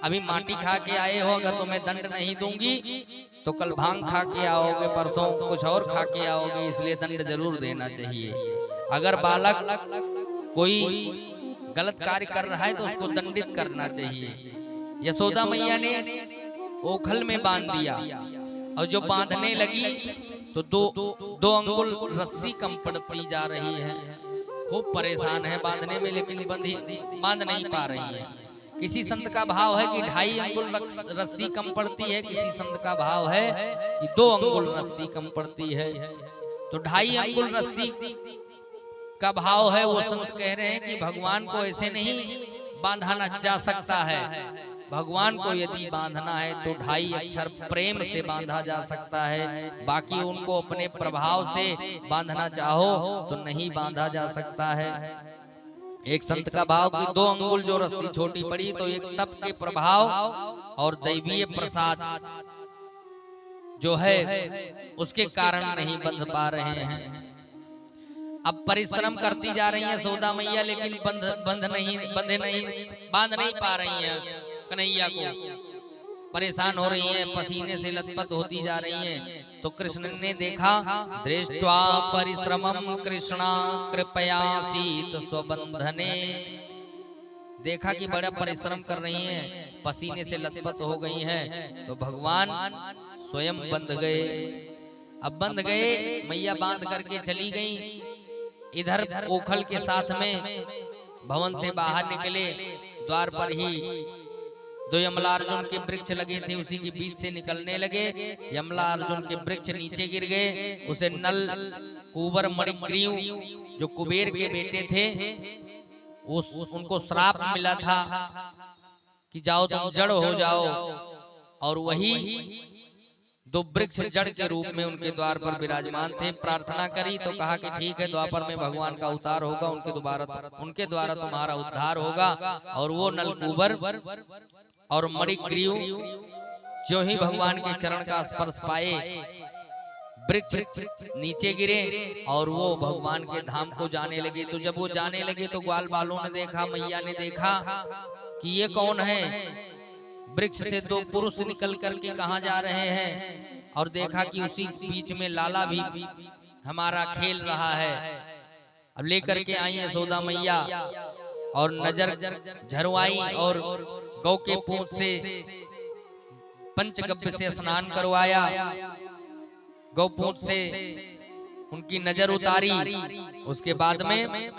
अभी माटी खा के आए हो, अगर तुम्हें दंड नहीं दूंगी तो कल भांग खा के आओगे, परसों कुछ और खा के आओगे, इसलिए दंड जरूर देना चाहिए। अगर बालक कोई गलत कार्य कर रहा है तो उसको दंडित करना चाहिए। यशोदा मैया ने ओखल में बांध दिया और जो बांधने लगी तो दो अंगुल रस्सी कम पड़ती जा रही है। खूब परेशान है बांधने में, लेकिन बांध नहीं पा रही है। किसी संत का भाव है कि 2.5 अंगुल रस्सी कम पड़ती है, किसी संत का भाव है कि 2 अंगुल रस्सी कम पड़ती है। तो 2.5 अंगुल रस्सी का भाव है। वो संत कह रहे हैं कि भगवान को ऐसे नहीं बांधा जा सकता है, भगवान को यदि बांधना है तो 2.5 अक्षर प्रेम से बांधा जा सकता है, बाकी उनको अपने प्रभाव से बांधना चाहो तो नहीं बांधा जा सकता है। एक संत का भाव कि 2 अंगुल जो रस्सी छोटी पड़ी तो एक तप के प्रभाव और दैवीय प्रसाद जो है उसके कारण नहीं बंध पा रहे हैं। अब परिश्रम करती जा रही है यशोदा मैया, लेकिन बांध नहीं पा रही है। कन्हैया को परेशान हो रही हैं, पसीने से लथपथ होती जा रही हैं। तो कृष्ण ने देखा, दृष्ट्वा परिश्रमम कृष्णा कृपयासीत स्वबंधने, देखा कि बड़ा परिश्रम कर रही हैं, पसीने से लथपथ हो गई हैं, तो भगवान स्वयं बंध गए। अब बंध गए, मैया बांध करके चली गई। इधर ओखल के साथ में भवन से बाहर निकले, द्वार पर ही 2 यमलार्जुन के वृक्ष लगे थे, उसी के बीच से निकलने लगे। यमलार्जुन के वृक्ष नीचे गिर गए। उसे नल कुंवर मणिग्रीव जो कुबेर के बेटे थे, उनको श्राप मिला था कि जाओ तुम जड़ हो जाओ, और वही 2 वृक्ष जड़ के रूप में उनके द्वार पर विराजमान थे। प्रार्थना करी तो कहा कि ठीक है, द्वापर में भगवान का अवतार होगा, उनके द्वारा तुम्हारा उद्धार होगा। और वो नलकुबर और मणिग्रीव जो ही भगवान के चरण का स्पर्श पाए, वृक्ष नीचे गिरे और वो भगवान के धाम को जाने लगे। तो जब वो जाने लगे तो ग्वाल बालों ने देखा, मैया ने देखा कि ये कौन है। वृक्ष से 2 पुरुष निकल करके कहाँ जा रहे हैं, और देखा कि उसी बीच में लाला भी हमारा खेल रहा है। अब लेकर के आई यशोदा मैया और नजर झरवाई और गौ के पूंछ से पंचगव्य से स्नान करवाया, गौ पूंछ से उनकी नजर उतारी। उसके बाद में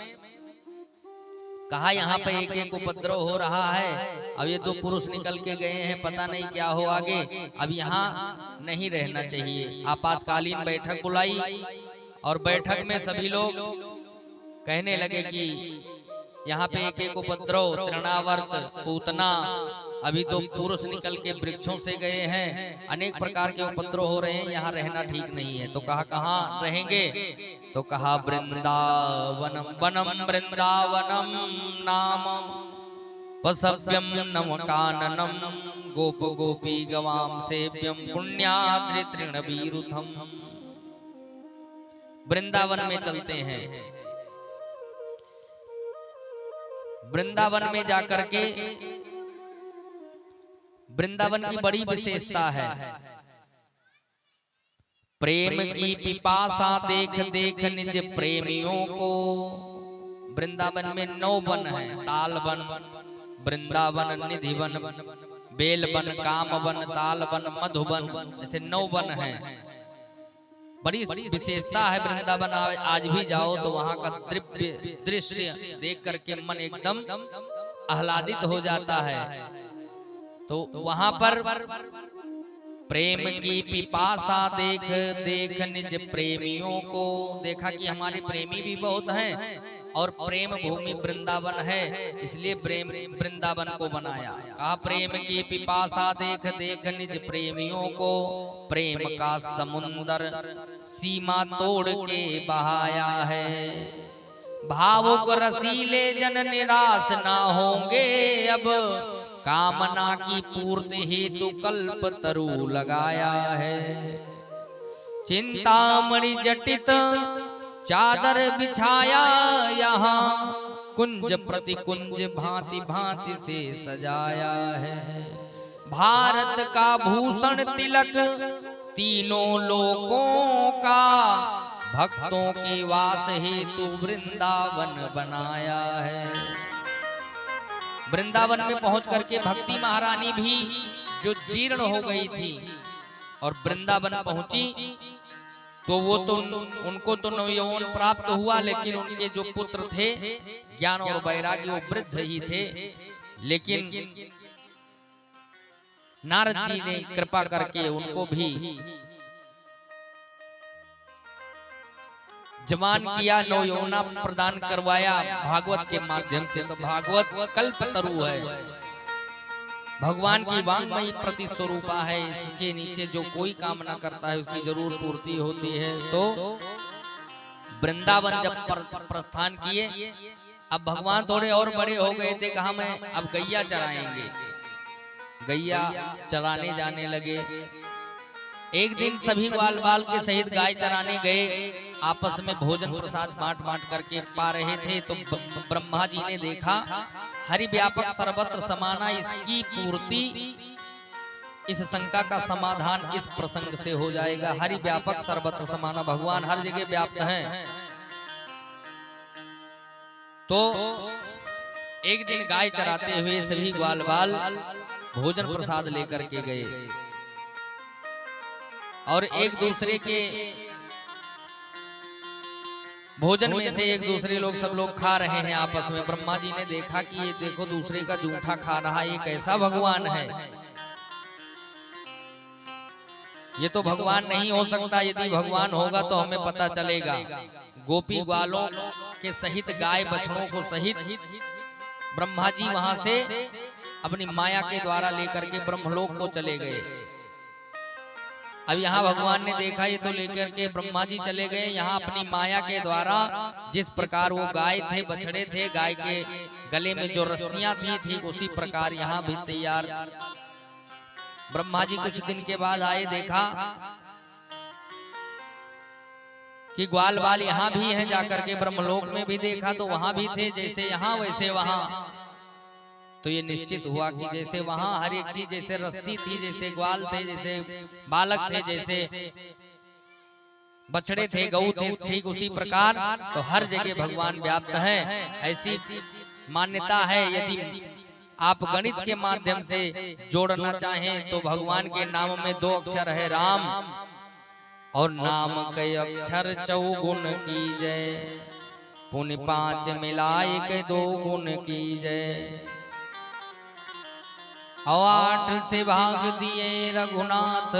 कहा यहाँ पे एक एक उपद्रव हो रहा है, अब ये दो पुरुष निकल के गए हैं, पता नहीं क्या हो आगे, अब यहाँ नहीं रहना चाहिए। आपातकालीन बैठक बुलाई और बैठक में सभी लोग कहने लगे कि यहाँ पे एक एक उपद्रव, तृणावर्त, पूतना, अभी तो पुरुष निकल के वृक्षों से गए हैं, अनेक प्रकार के उपद्रव हो रहे हैं, यहाँ रहना ठीक नहीं है। तो कहा कहाँ रहेंगे? तो कहा वृंदावनम वनम वृंदावनम नाम पसव्यम नम काननम गोप गोपी गवाम सेव्यम पुण्याद्रि तृणवीरुथम। वृंदावन में चलते हैं। वृंदावन में जाकर के, वृंदावन की बड़ी विशेषता है, प्रेम की पिपासा देख देख निज प्रेमियों को। वृंदावन में 9 वन है, ताल वन, वृंदावन, निधि वन, बेल वन, काम वन, ताल वन, मधुवन, ऐसे 9 वन है। बड़ी विशेषता है वृंदावन। आज भी जाओ तो वहां का दिव्य दृश्य देख करके मन एकदम आह्लादित हो जाता है। तो वहां पर प्रेम की पिपासा देख देख निज प्रेमियों को, देखा कि हमारे प्रेमी भी बहुत हैं और प्रेम भूमि वृंदावन है, इसलिए प्रेम वृंदावन को बनाया। कहा प्रेम की पिपासा देख देख निज प्रेमियों को, प्रेम का समुंदर सीमा तोड़ के बहाया है। भावुक रसीले जन निराश ना होंगे, अब कामना की पूर्ति हेतु कल्प तरु लगाया है। चिंतामणि जटित चादर बिछाया यहाँ, कुंज प्रति कुंज भांति भांति से सजाया है। भारत का भूषण तिलक तीनों लोकों का, भक्तों के वास हेतु वृंदावन बनाया है। वृंदावन में पहुंच करके भक्ति महारानी भी जो जीर्ण हो गई थी और वृंदावन पहुंची, तो वो तो उनको तो नवयौवन प्राप्त हुआ, लेकिन उनके जो पुत्र थे ज्ञान और वैराग्य वो वृद्ध ही थे। लेकिन नारद जी ने कृपा करके उनको भी जवान किया, नवयौवना प्रदान करवाया भागवत के माध्यम से। तो भागवत कल्पतरु है, भगवान की वांगमयी प्रति स्वरूपा है। इसके नीचे जो कोई कामना करता है उसकी जरूर पूर्ति होती है। तो वृंदावन जब प्रस्थान किए, अब भगवान थोड़े और बड़े हो गए थे, कहा मैं अब गैया चराएंगे, गैया चराने जाने लगे। एक दिन सभी ग्वाल बाल के सहित गाय चराने गए, आपस में भोजन प्रसाद बांट बांट करके पा रहे थे। तो ब्रह्मा जी ने देखा हरि व्यापक सर्वत्र समाना, इसकी पूर्ति, इस शंका का समाधान इस प्रसंग से हो जाएगा। हरि व्यापक सर्वत्र समाना, भगवान हर जगह व्याप्त हैं। तो एक दिन गाय चराते हुए सभी ग्वाल बाल भोजन प्रसाद लेकर के गए और एक दूसरे के भोजन में से एक दूसरे लोग सब लोग खा रहे हैं आपस में। ब्रह्मा जी ने देखा कि ये देखो दूसरे का जूठा खा रहा है, ये कैसा भगवान है? ये तो भगवान नहीं हो सकता, यदि भगवान होगा तो हमें पता चलेगा। गोपी ग्वालों के सहित गाय बछड़ों को सहित ब्रह्मा जी वहां से अपनी माया के द्वारा लेकर के ब्रह्मलोक को चले गए। अब यहाँ भगवान ने देखा ये तो लेकर के ब्रह्मा जी चले गए, यहाँ अपनी माया के द्वारा जिस प्रकार वो गाय थे, बछड़े थे, गाय के गले में जो रस्सियां थी ठीक उसी प्रकार यहाँ भी तैयार। ब्रह्मा जी कुछ दिन के बाद आए, देखा कि ग्वाल बाल यहाँ भी हैं, जाकर के ब्रह्मलोक में भी देखा तो वहां भी थे, जैसे यहाँ वैसे वहां। तो ये निश्चित हुआ कि जैसे वहां हर एक चीज, जैसे रस्सी थी, जैसे ग्वाल थे, जैसे बालक थे, जैसे बछड़े थे, गऊ थे, ठीक उसी प्रकार तो हर जगह भगवान व्याप्त है। ऐसी मान्यता है। यदि आप गणित के माध्यम से जोड़ना चाहें तो भगवान के नाम में 2 अक्षर है राम, और नाम के अक्षर 4 गुण की जय, पुण्य 5 मिलाए के 2 गुण की जय। और 8 से भाग दिए रघुनाथ,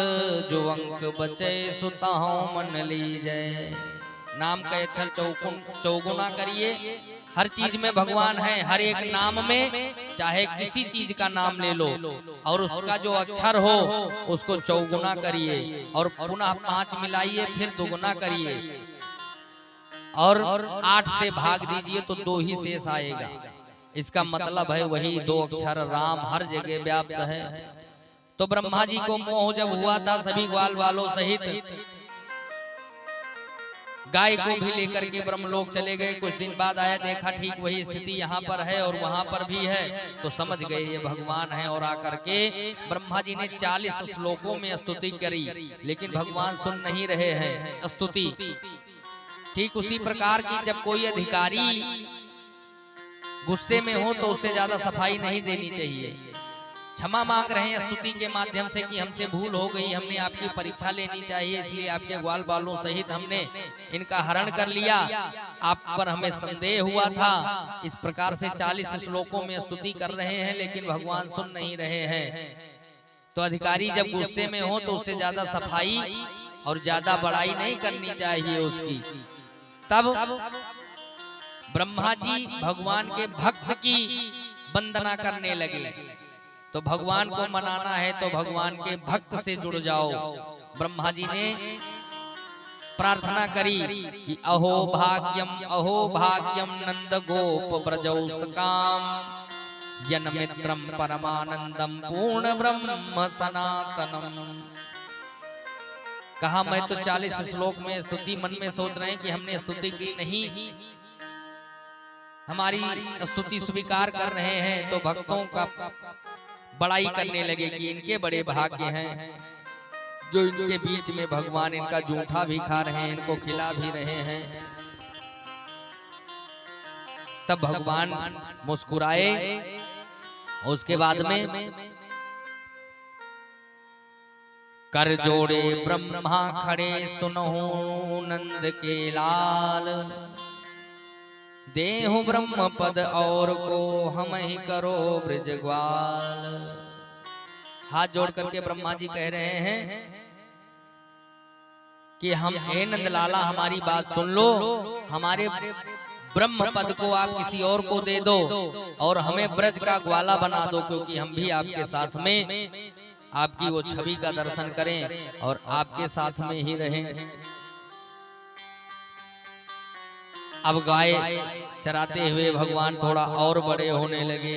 जो अंक बचे सुताओ मन लीजय। नाम का अक्षर चौगुना करिए। हर चीज में भगवान है। हर एक नाम में, चाहे किसी चीज का नाम ले लो, और उसका जो अक्षर हो उसको चौगुना करिए, और पुनः 5 मिलाइए, फिर दुगुना करिए, और 8 से भाग दीजिए तो 2 ही शेष आएगा। इसका मतलब है वही 2 अक्षर राम हर जगह व्याप्त है। तो ब्रह्मा जी को मोह जब हुआ था, सभी ग्वाल वालों सहित गाय को भी लेकर के ब्रह्मलोक चले गए। कुछ दिन बाद आया, देखा ठीक वही स्थिति यहाँ पर है और वहां पर भी है, तो समझ गए ये भगवान है। और आकर के ब्रह्मा जी ने 40 श्लोकों में स्तुति करी, लेकिन भगवान सुन नहीं रहे हैं स्तुति। ठीक उसी प्रकार की जब कोई अधिकारी गुस्से में हो तो उससे ज्यादा सफाई नहीं देनी चाहिए। क्षमा मांग रहे हैं स्तुति के माध्यम से कि हमसे भूल हो गई, हमने आपकी परीक्षा लेनी चाहिए, इसलिए आपके ग्वाल बालों सहित हमने इनका हरण कर लिया, आप पर हमें संदेह हुआ था। इस प्रकार से 40 श्लोकों में स्तुति कर रहे हैं, लेकिन भगवान सुन नहीं रहे हैं। तो अधिकारी जब गुस्से में हो तो उससे ज्यादा सफाई और ज्यादा बड़ाई नहीं करनी चाहिए उसकी। तब ब्रह्मा जी भगवान के भक्त की वंदना करने लगे। तो भगवान को मनाना है तो भगवान के भक्त से जुड़ जाओ। ब्रह्मा जी ने प्रार्थना करी कि अहो भाग्यम नंद गोप ब्रजौसकाम, यन मित्रम परमानंदम पूर्ण ब्रह्म सनातनम। कहा मैं तो 40 श्लोक में स्तुति मन में सोच रहे हैं कि हमने स्तुति की नहीं, हमारी स्तुति स्वीकार कर रहे हैं। तो भक्तों का बड़ाई करने लगे कि इनके बड़े भाग्य हैं जो इनके बीच में भगवान इनका जूठा भी खा रहे हैं, इनको खिला भी रहे हैं। तब भगवान मुस्कुराए। उसके बाद में कर जोड़े ब्रह्मा खड़े, सुनहु नंद के लाल, देहु ब्रह्म पद और को हम ही करो ब्रजग्वाल। हाथ जोड़ करके ब्रह्मा जी कह रहे हैं कि हम हे नंद लाला हमारी बात सुन लो, हमारे ब्रह्म पद को आप किसी और को दे दो और हमें ब्रज का ग्वाला बना दो, क्योंकि हम भी आपके साथ में आपकी वो छवि का दर्शन करें और आपके साथ में ही रहें। अब गाय चराते हुए भगवान थोड़ा और बड़े होने लगे।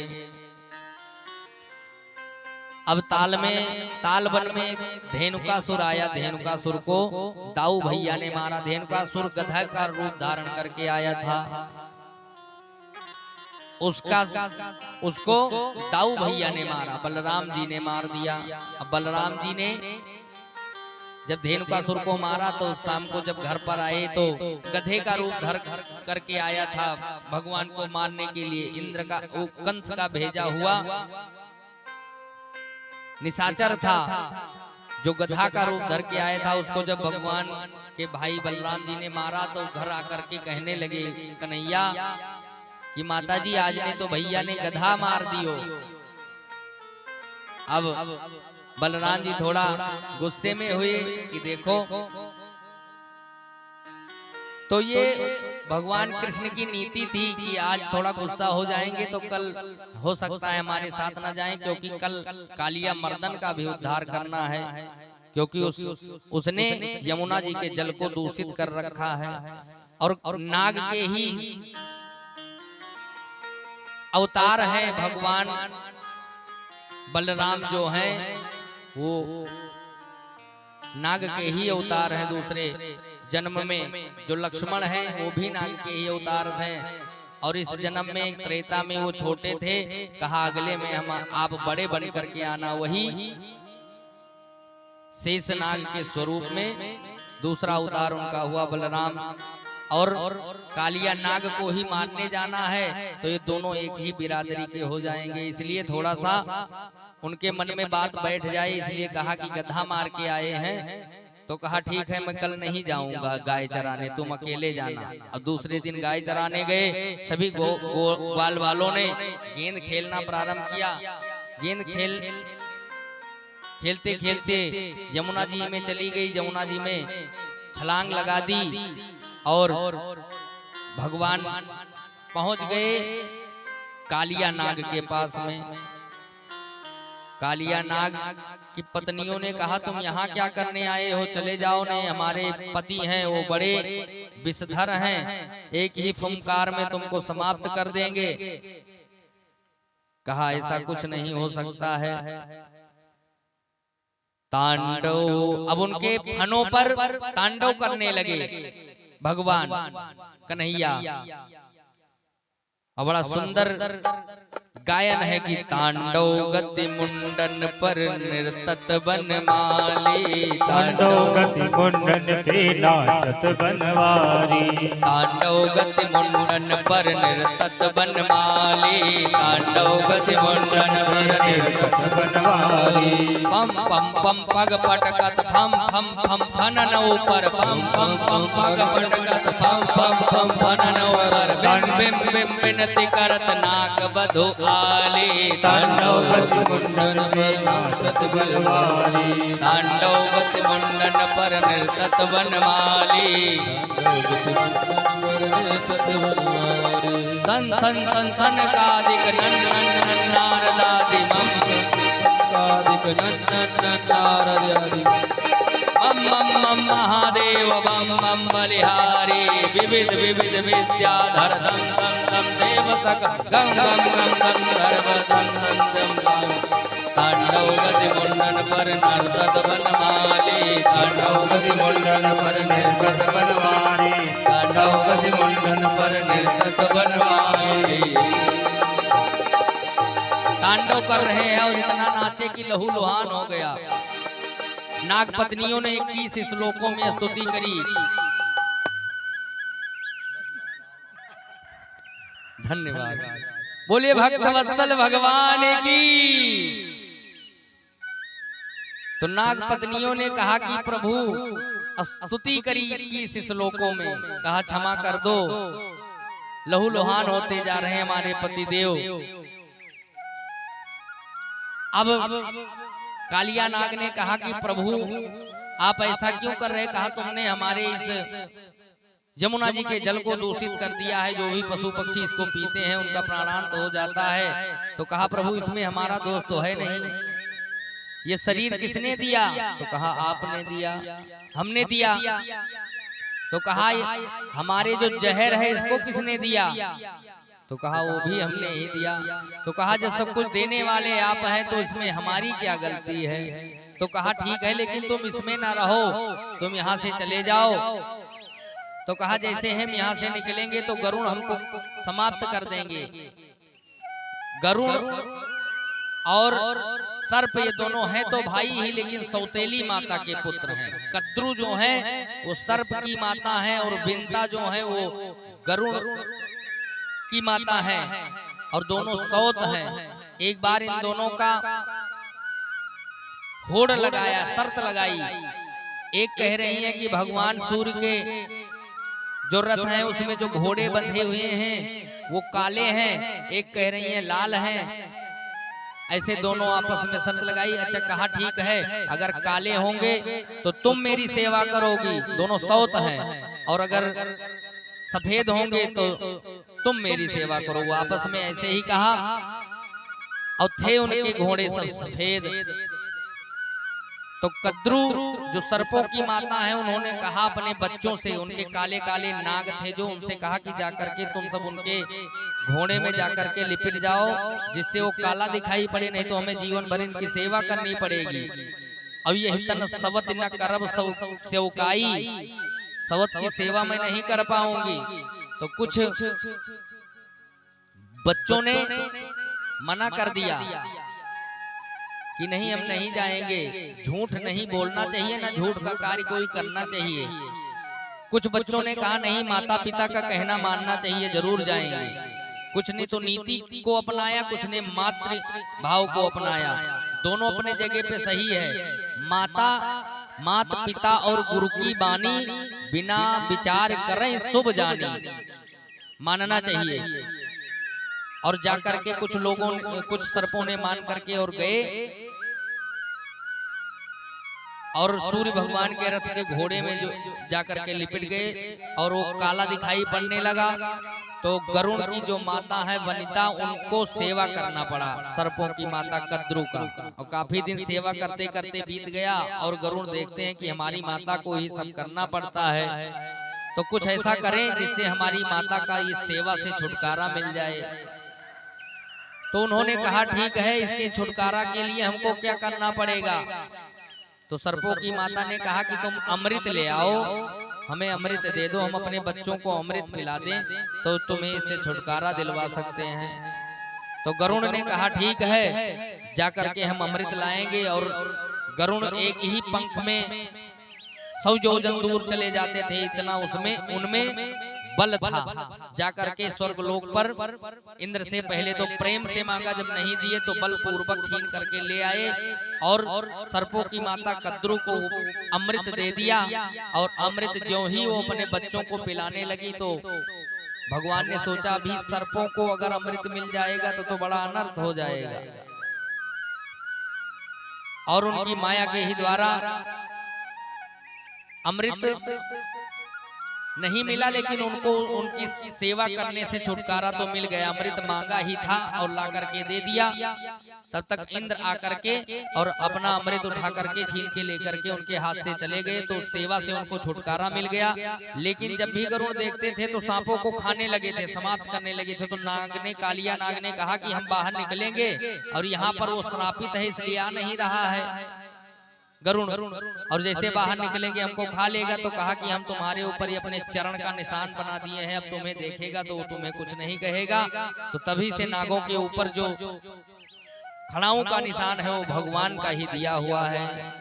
अब तालवन में धेनुकासुर आया। धेनुकासुर को दाऊ भैया ने मारा। धेनुकासुर गधा का रूप धारण करके आया था। उसको दाऊ भैया ने मारा, बलराम जी ने मार दिया। अब बलराम जी ने जब धेनुकासुर को मारा तो शाम को जब घर पर आए तो गधे का रूप धर करके आया था भगवान को मारने के लिए। इंद्र का कंस का भेजा हुआ निशाचर था जो गधा का रूप धर के आया था। उसको जब भगवान के भाई बलराम जी ने मारा तो घर आकर के कहने लगे कन्हैया कि माताजी आज ने तो भैया ने गधा मार दियो। अब बलराम जी थोड़ा गुस्से में हुए कि देखो, तो ये भगवान कृष्ण की नीति थी कि आज थोड़ा गुस्सा हो जाएंगे तो कल हो सकता है हमारे साथ ना जाएं, क्योंकि कल कालिया मर्दन का भी उद्धार करना है, क्योंकि उसने यमुना जी के जल को दूषित कर रखा है। और नाग के ही अवतार है भगवान बलराम जो हैं, वो नाग के ही अवतार हैं। दूसरे जन्म में जो लक्ष्मण हैं वो भी नाग के ही अवतार हैं, और इस जन्म में त्रेता में वो छोटे थे। कहा अगले में हम आप बड़े बन करके आना। वही शेष नाग के स्वरूप में दूसरा अवतार उनका हुआ बलराम, और कालिया नाग को ही मारने जाना है तो ये दोनों एक ही बिरादरी के हो जाएंगे। इसलिए थोड़ा सा उनके मन में बात बैठ जाए, इसलिए कहा कि गधा मार के आए हैं। तो कहा ठीक है मैं कल नहीं जाऊंगा गाय चराने, तुम अकेले जाना। अब दूसरे दिन गाय चराने गए, सभी ग्वाल वालों ने गेंद खेलना प्रारंभ किया। गेंद खेलते खेलते यमुना जी में चली गई, यमुना जी में छलांग लगा दी और भगवान पहुंच गए कालिया नाग के पास में। कालिया नाग की पत्नियों ने कहा तुम यहाँ क्या करने आए हो, चले जाओ ने, हमारे पति हैं वो बड़े विषधर हैं, एक ही फुंकार में तुमको समाप्त कर देंगे। कहा ऐसा कुछ नहीं हो सकता है। तांडव, अब उनके फनों पर तांडव करने लगे भगवान कन्हैया। और बड़ा सुंदर गायन है कि तांडव गति मुंडन पर नृतत बनमाली,
तांडव गति मुंडन पे नाचत बनवारी,
तांडव गति मुंडन पर नृतत बनमाली, तांडव गति मुंडन पर नृतत बनमाली। पम पम पम पग पटकत फम फम फम फनन ऊपर, पम पम पम पग पटकत फम फम फम फनन ऊपर, बिम बिम बिम बिनती करत नाक बधु आली, तांडव गति मुंडन पर नाचत बनवाली, तांडव गति मुंडन पर नृतत बनमाली। सन सन सन सन कादिक नन नन नन नारदादि मम कादिक नन नन नन नारदादि मम मम मम महादेव मम मम बलिहारी, विविध विविध विद्याधर दम दम दम देव सक गम गम गम गम सर्व दम दम दम। तांडव गति मुंडन पर नर्तत बनमाली, तांडव गति मुंडन पर नर्तत बनमाली, तांडव गति मुंडन पर नर्तत बनमाली। तांडव कर रहे हैं और इतना नाचे कि लहू लुहान हो गया। नाग पत्नियों ने 21 श्लोकों में स्तुति करी। धन्यवाद, बोलिए भक्तवत्सल भगवान की। तो नाग पत्नियों ने कहा कि प्रभु स्तुति करी 21 श्लोकों में, कहा क्षमा कर दो, लहू लुहान होते जा रहे हैं हमारे पति देव। अब कालिया नाग ने कहा कि प्रभु आप ऐसा क्यों कर रहे, कहा तुमने हमारे इस यमुना जी के जल को दूषित कर दिया है, जो भी पशु पक्षी इसको पीते हैं उनका प्राणांत हो जाता है। तो कहा प्रभु इसमें हमारा दोष तो है नहीं, ये शरीर किसने दिया, तो कहा आपने दिया, हमने दिया। तो कहा हमारे जो जहर है इसको किसने दिया, तो कहा वो भी हमने ही दिया। तो कहा जब सब कुछ देने वाले आप हैं तो इसमें हमारी क्या गलती है। तो कहा ठीक है लेकिन तुम इसमें ना रहो, तुम यहाँ से चले जाओ। तो कहा जैसे हम यहाँ से निकलेंगे तो गरुड़ हमको समाप्त कर देंगे। गरुड़ और सर्प ये दोनों हैं तो भाई ही, लेकिन सौतेली माता के पुत्र हैं। कद्रू जो है वो सर्प की माता है और बिंता जो है वो गरुड़ की माता है, और दोनों सौत हैं। एक बार इन दोनों का होड़ लगाया, शर्त लगाई। एक कह रही है कि भगवान सूर्य के जो रथ हैं उसमें जो घोड़े बंधे हुए हैं वो काले हैं, एक कह रही है लाल हैं। ऐसे दोनों आपस में शर्त लगाई। अच्छा कहा ठीक है अगर काले होंगे तो तुम मेरी सेवा करोगी, दोनों सौत हैं, और अगर सफेद होंगे तो तुम मेरी सेवा करो। वो आपस में ऐसे ही कहा, और थे उनके घोड़े सब सफेद। तो कद्रू जो सर्पों की माता है उन्होंने कहा अपने बच्चों से, उनके काले काले नाग थे जो, उनसे कहा कि जाकर के तुम सब उनके घोड़े में जाकर के लिपट जाओ, जिससे वो काला दिखाई पड़े, नहीं तो हमें जीवन भर इनकी सेवा करनी पड़ेगी। अब ये तन सवत न करब सेवकाई, सवत की सेवा मैं नहीं कर पाऊंगी। तो कुछ बच्चों ने मना कर दिया। कि नहीं हम नहीं जाएंगे। झूठ नहीं बोलना चाहिए, ना झूठ का कार्य कोई करना चाहिए। कुछ बच्चों ने कहा नहीं, माता पिता का कहना मानना चाहिए, जरूर जाएंगे। कुछ ने तो नीति को अपनाया, कुछ ने मातृ भाव को अपनाया। दोनों अपने जगह पे सही है। माता पिता और गुरु की बानी, बिना विचार करें शुभ जानी, मानना चाहिए। और जाकर के कुछ लोगों, कुछ सर्पों ने मान करके और गए और सूर्य भगवान के रथ के घोड़े में जो जाकर के लिपट गए और वो काला दिखाई पड़ने लगा। तो गरुड़ की जो माता है वनिता, उनको सेवा करना पड़ा, सर्पों की माता कद्रू का। और काफी दिन सेवा करते करते बीत गया और गरुड़ देखते हैं कि हमारी माता को ही सब करना पड़ता है, तो कुछ ऐसा करें जिससे हमारी माता का इस सेवा से छुटकारा मिल जाए। तो उन्होंने कहा ठीक है, इसके छुटकारा के लिए हमको क्या करना पड़ेगा। तो सर्पों की माता ने कहा कि तुम अमृत ले आओ, हमें अमृत दे दो, हम अपने बच्चों को अमृत पिला दें तो तुम्हें इससे छुटकारा दिलवा सकते हैं। तो गरुड़ ने कहा ठीक है, जाकर के हम अमृत लाएंगे। और गरुड़ एक ही पंख में 100 योजन दूर चले जाते थे, इतना उसमें उनमें बल था। जाकर के स्वर्ग लोक पर इंद्र से पहले तो प्रेम से मांगा, जब नहीं दिए तो बल पूर्वक छीन करके ले आए और सर्पों की माता कद्रू को अमृत दे दिया। और अमृत ज्यों ही वो अपने बच्चों को पिलाने लगी तो भगवान ने सोचा अभी सर्पों को अगर अमृत मिल जाएगा तो बड़ा अनर्थ हो जाएगा। और उनकी माया के ही द्वारा अमृत नहीं मिला, लेकिन उनको उनकी सेवा करने से छुटकारा तो मिल गया। अमृत मांगा ही था और ला करके दे दिया। तब तक इंद्र आकर के और अपना अमृत उठा करके छीन के लेकर के उनके हाथ से चले गए, तो सेवा से उनको छुटकारा मिल गया। लेकिन जब भी गरुड़ देखते थे तो सांपों को खाने लगे थे, समाप्त करने लगे थे। तो नाग ने, कालिया नाग ने कहा कि हम बाहर निकलेंगे और यहाँ पर वो श्रापित है इसलिए आ नहीं रहा है गरुड़, और जैसे बाहर निकलेंगे हमको खा लेगा। तो कहा कि हम तुम्हारे ऊपर ही अपने चरण का निशान बना दिए हैं, अब तुम्हें देखेगा तो वो तुम्हें कुछ नहीं कहेगा। तो तभी से नागों के ऊपर जो खड़ाओं का निशान है वो भगवान का ही दिया हुआ है।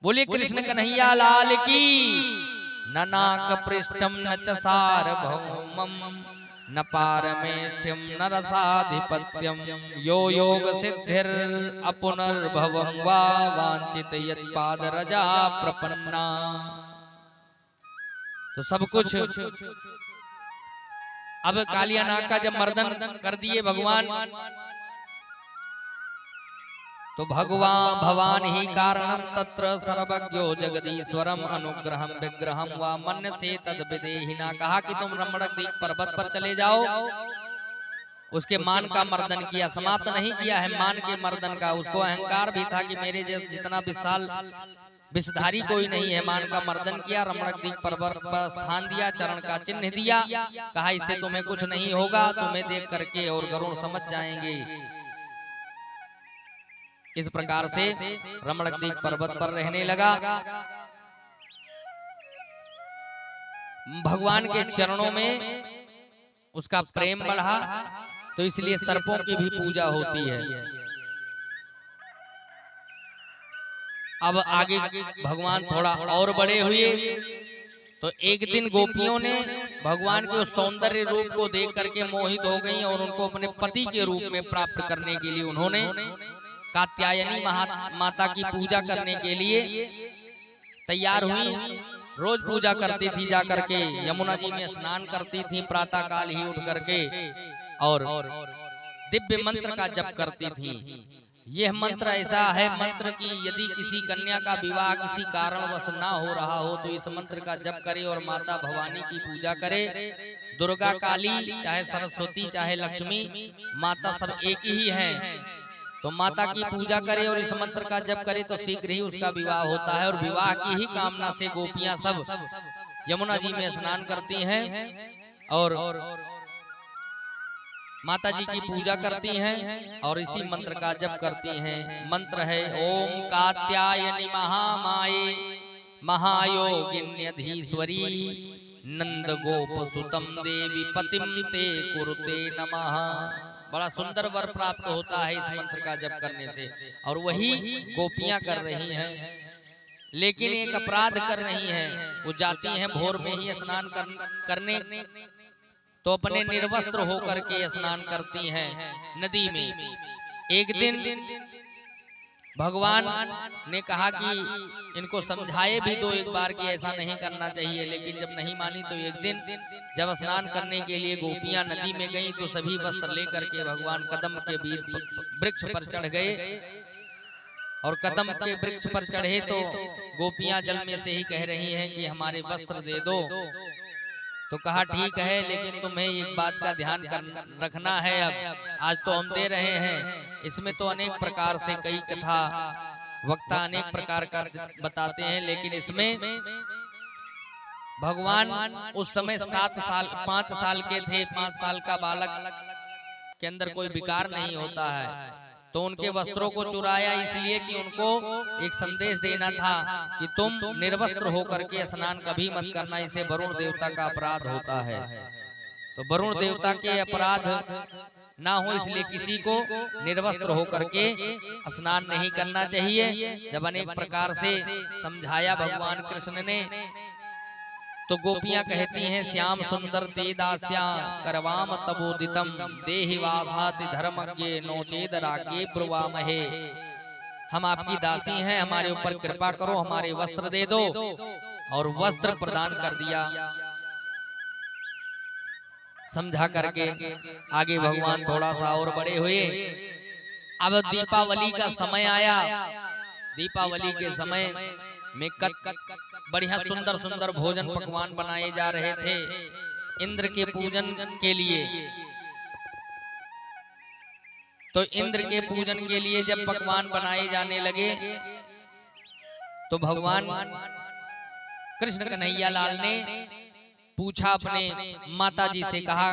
बोले कृष्ण कन्हैया लाल की। न नाक पृष्ठम न च सार्वभौमम् न पारमेष्ठ्यम न रसाधिपत्यम यो योग सिद्धिर अपुनर्भवं वा वांछित यत्पाद रजा प्रपन्ना। तो सब कुछ अब कालिया नाग का जब मर्दन कर दिए भगवान, तो भवान ही कारणम तत्र सर्वज्ञो जगदीश्वरम अनुग्रहम विग्रहम वा मन से तद विदेहिना। कहा कि तुम रमणदीप पर्वत पर चले जाओ। उसके मान का मर्दन किया, समाप्त नहीं किया है मान के मर्दन का। उसको अहंकार भी था कि मेरे जितना विशाल विषधारी कोई नहीं है। मान का मर्दन किया, रमणदीप पर्वत पर स्थान दिया, चरण का चिन्ह दिया। कहा इससे तुम्हें कुछ नहीं होगा, तुम्हें देख करके और गरुड़ समझ जाएंगे। इस प्रकार से रमणदीप पर्वत पर रहने लगा। भगवान के चरणों में उसका प्रेम बढ़ा, तो इसलिए सर्पों की भी पूजा होती है। अब आगे भगवान थोड़ा और बड़े हुए, तो एक दिन गोपियों ने भगवान के उस सौंदर्य रूप को देख करके मोहित हो गई और उनको अपने पति के रूप में प्राप्त करने के लिए उन्होंने कात्यायनी माता की पूजा करने के लिए तैयार हुई। रोज पूजा करती थी, जाकर के यमुना जी में स्नान करती थी प्रातः काल ही उठ करके, और दिव्य मंत्र का जप करती थी। यह मंत्र ऐसा है मंत्र की यदि किसी कन्या का विवाह किसी कारणवश ना हो रहा हो तो इस मंत्र का जप करे और माता भवानी की पूजा करे। दुर्गा काली चाहे सरस्वती चाहे लक्ष्मी, माता सब एक ही है। तो माता की पूजा करे और इस मंत्र का जप करे तो शीघ्र ही उसका विवाह होता है। और विवाह की ही कामना से गोपियां सब यमुना जी में स्नान करती हैं और माता जी की पूजा करती हैं और इसी मंत्र का जप करती हैं। मंत्र है ओम कात्यायनी महामाये महायोगिन्यधीश्वरी नंद गोप सुतम देवी पतिम ते कुरुते नमः। बड़ा सुंदर वर प्राप्त होता है इस मंत्र का जप करने से। और वही गोपियां कर रही हैं, लेकिन एक अपराध कर रही हैं। वो जाती हैं भोर में ही स्नान करने, तो अपने निर्वस्त्र होकर के स्नान करती हैं नदी में। एक दिन भगवान ने कहा कि इनको समझाए भी दो एक बार कि ऐसा नहीं करना चाहिए, लेकिन जब नहीं मानी तो एक दिन जब स्नान करने के लिए गोपियां नदी में गईं तो सभी वस्त्र लेकर के भगवान कदम के वृक्ष पर चढ़ गए। और कदम के वृक्ष पर चढ़े तो गोपियां जल में से ही कह रही हैं कि हमारे वस्त्र दे दो। तो कहा ठीक है, लेकिन तुम्हें एक बात का ध्यान रखना है। अब आज तो हम दे रहे हैं, इसमें तो अनेक प्रकार से कई कथा वक्ता अनेक प्रकार का बताते हैं, लेकिन इसमें भगवान उस समय 5 साल के थे। 5 साल का बालक के अंदर कोई विकार नहीं होता है, तो उनके वस्त्रों को चुराया इसलिए कि उनको एक संदेश देना था कि तुम निर्वस्त्र होकर के स्नान कभी मत करना, इसे वरुण देवता का अपराध होता है। तो वरुण देवता के अपराध ना हो इसलिए किसी को निर्वस्त्र होकर के स्नान नहीं करना चाहिए। जब अनेक प्रकार से समझाया भगवान कृष्ण ने, तो गोपियां कहती हैं श्याम सुंदर ते दास्या करवाम तबोदितम देहि वासाति धर्मज्ञे नोचेद रागे ब्रुवामहे। हम आपकी दासी हैं, हमारे ऊपर कृपा करो, हमारे वस्त्र दे दो। और वस्त्र प्रदान कर दिया समझा करके। आगे भगवान थोड़ा सा और बड़े हुए। अब दीपावली का समय आया। दीपावली के समय में बढ़िया सुंदर सुंदर भोजन पकवान बनाए जा रहे थे इंद्र के पूजन के लिए। तो इंद्र के पूजन के लिए जब पकवान बनाए जाने लगे तो भगवान कृष्ण कन्हैया लाल ने पूछा, अपने माताजी से कहा,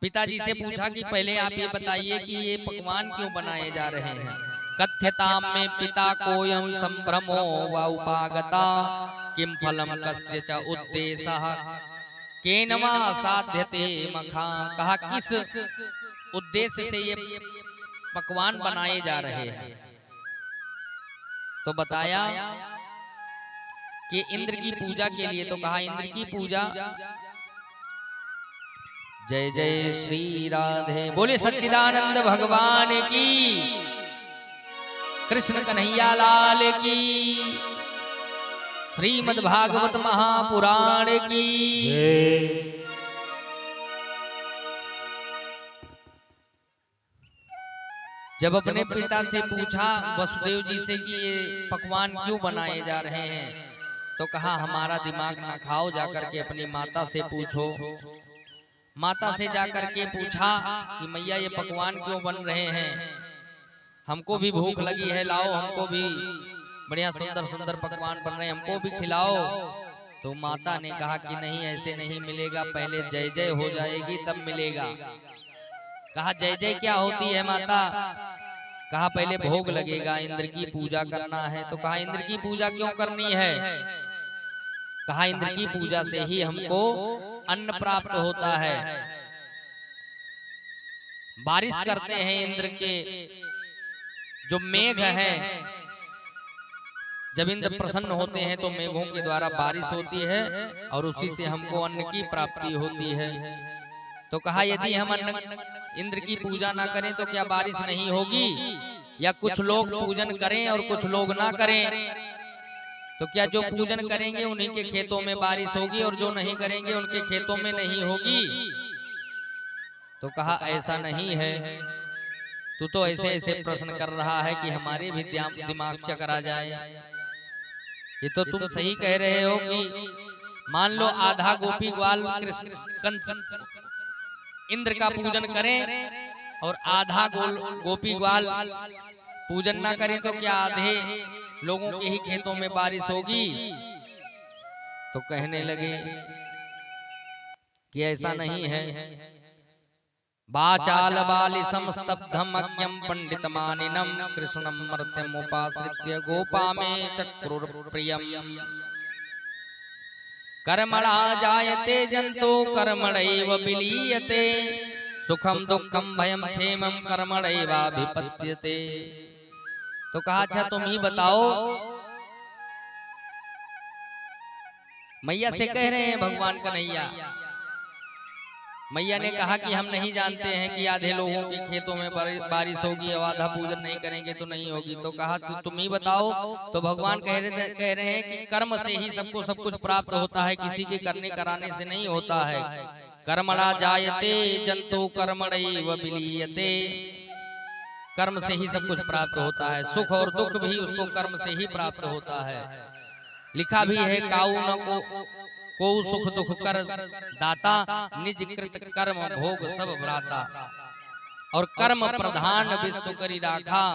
पिताजी से पूछा कि पहले आप ये बताइए कि ये पकवान क्यों बनाए जा रहे हैं। कथ्यताम में पिता कोयम संभ्रमो व उपागता किम फलम कस्य च उद्देशः केनमा साध्यते मखा। कहा किस उद्देश्य से ये पकवान बनाए जा रहे हैं। तो बताया कि इंद्र की पूजा के लिए। तो कहा इंद्र की पूजा। जय जय श्री राधे बोले सच्चिदानंद भगवान की, कृष्ण कन्हैया लाल की, श्रीमद् भागवत महापुराण की। जब अपने पिता से पूछा वसुदेव जी से कि ये पकवान क्यों बनाए जा रहे हैं, तो कहा हमारा दिमाग ना खाओ, जाकर के अपनी माता से पूछो। माता से जाकर के पूछा कि मैया ये पकवान क्यों बन रहे हैं, हमको भी भूख लगी है, लाओ हमको भी बढ़िया सुंदर सुंदर पकवान बन रहे हैं, हमको भी खिलाओ। तो माता ने कहा कि नहीं, ऐसे नहीं मिलेगा, पहले जय जय हो जाएगी तब मिलेगा। कहा जय जय क्या होती है माता। कहा पहले भोग लगेगा, इंद्र की पूजा करना है। तो कहा इंद्र की पूजा क्यों करनी है। कहा इंद्र की पूजा से ही हमको अन्न प्राप्त होता है। बारिश करते हैं इंद्र के जो मेघ है, जब इंद्र प्रसन्न होते हैं तो मेघों के द्वारा बारिश होती है और उसी से हमको अन्न की प्राप्ति होती है। तो कहा यदि हम इंद्र की पूजा ना करें तो क्या बारिश नहीं होगी, या कुछ लोग पूजन करें और कुछ लोग ना करें, तो क्या जो पूजन करेंगे उन्हीं के खेतों में बारिश होगी और जो नहीं करेंगे उनके खेतों में नहीं होगी। तो कहा ऐसा नहीं है, तू तो ऐसे ऐसे प्रश्न कर रहा है कि हमारे भी दिमाग चकरा जाए। ये तो तुम सही कह रहे हो कि मान लो आधा गोपी ग्वाल कृष्ण कंस इंद्र का पूजन करें और आधा गोपी ग्वाल पूजन ना करें, तो क्या आधे लोगों के ही खेतों में बारिश होगी। तो कहने लगे कि ऐसा नहीं है। वाचाल बाली समस्तब्धम अज्ञम पंडित मानिनम कृष्णम मर्त्यम उपाश्रित्य गोपा में चक्रुर प्रियम। कर्मणा जायते जंतु कर्मणैव विलीयते सुखम दुखम भयम क्षेमम कर्मणैवाभिपत्यते। तो कहा अच्छा तुम ही बताओ। मैया से कह रहे हैं भगवान कन्हैया। मैया ने कहा कि हम नहीं जानते हैं कि आधे लोगों के खेतों में बारिश होगी और आधा पूजन नहीं करेंगे तो नहीं होगी। तो कहा तुम ही बताओ। तो भगवान कह रहे हैं कि कर्म से ही सबको सब कुछ प्राप्त होता है, किसी के करने कराने से नहीं होता है। कर्मणा जायते जंतु कर्मणैव विलीयते। कर्म से ही सब कुछ प्राप्त होता है, सुख और दुख भी उसको कर्म से ही प्राप्त होता है। लिखा भी है काऊ न को सुख दुख कर दाता निज कृत कर्म भोग सब भ्राता। और कर्म प्रधान विश्व करी राखा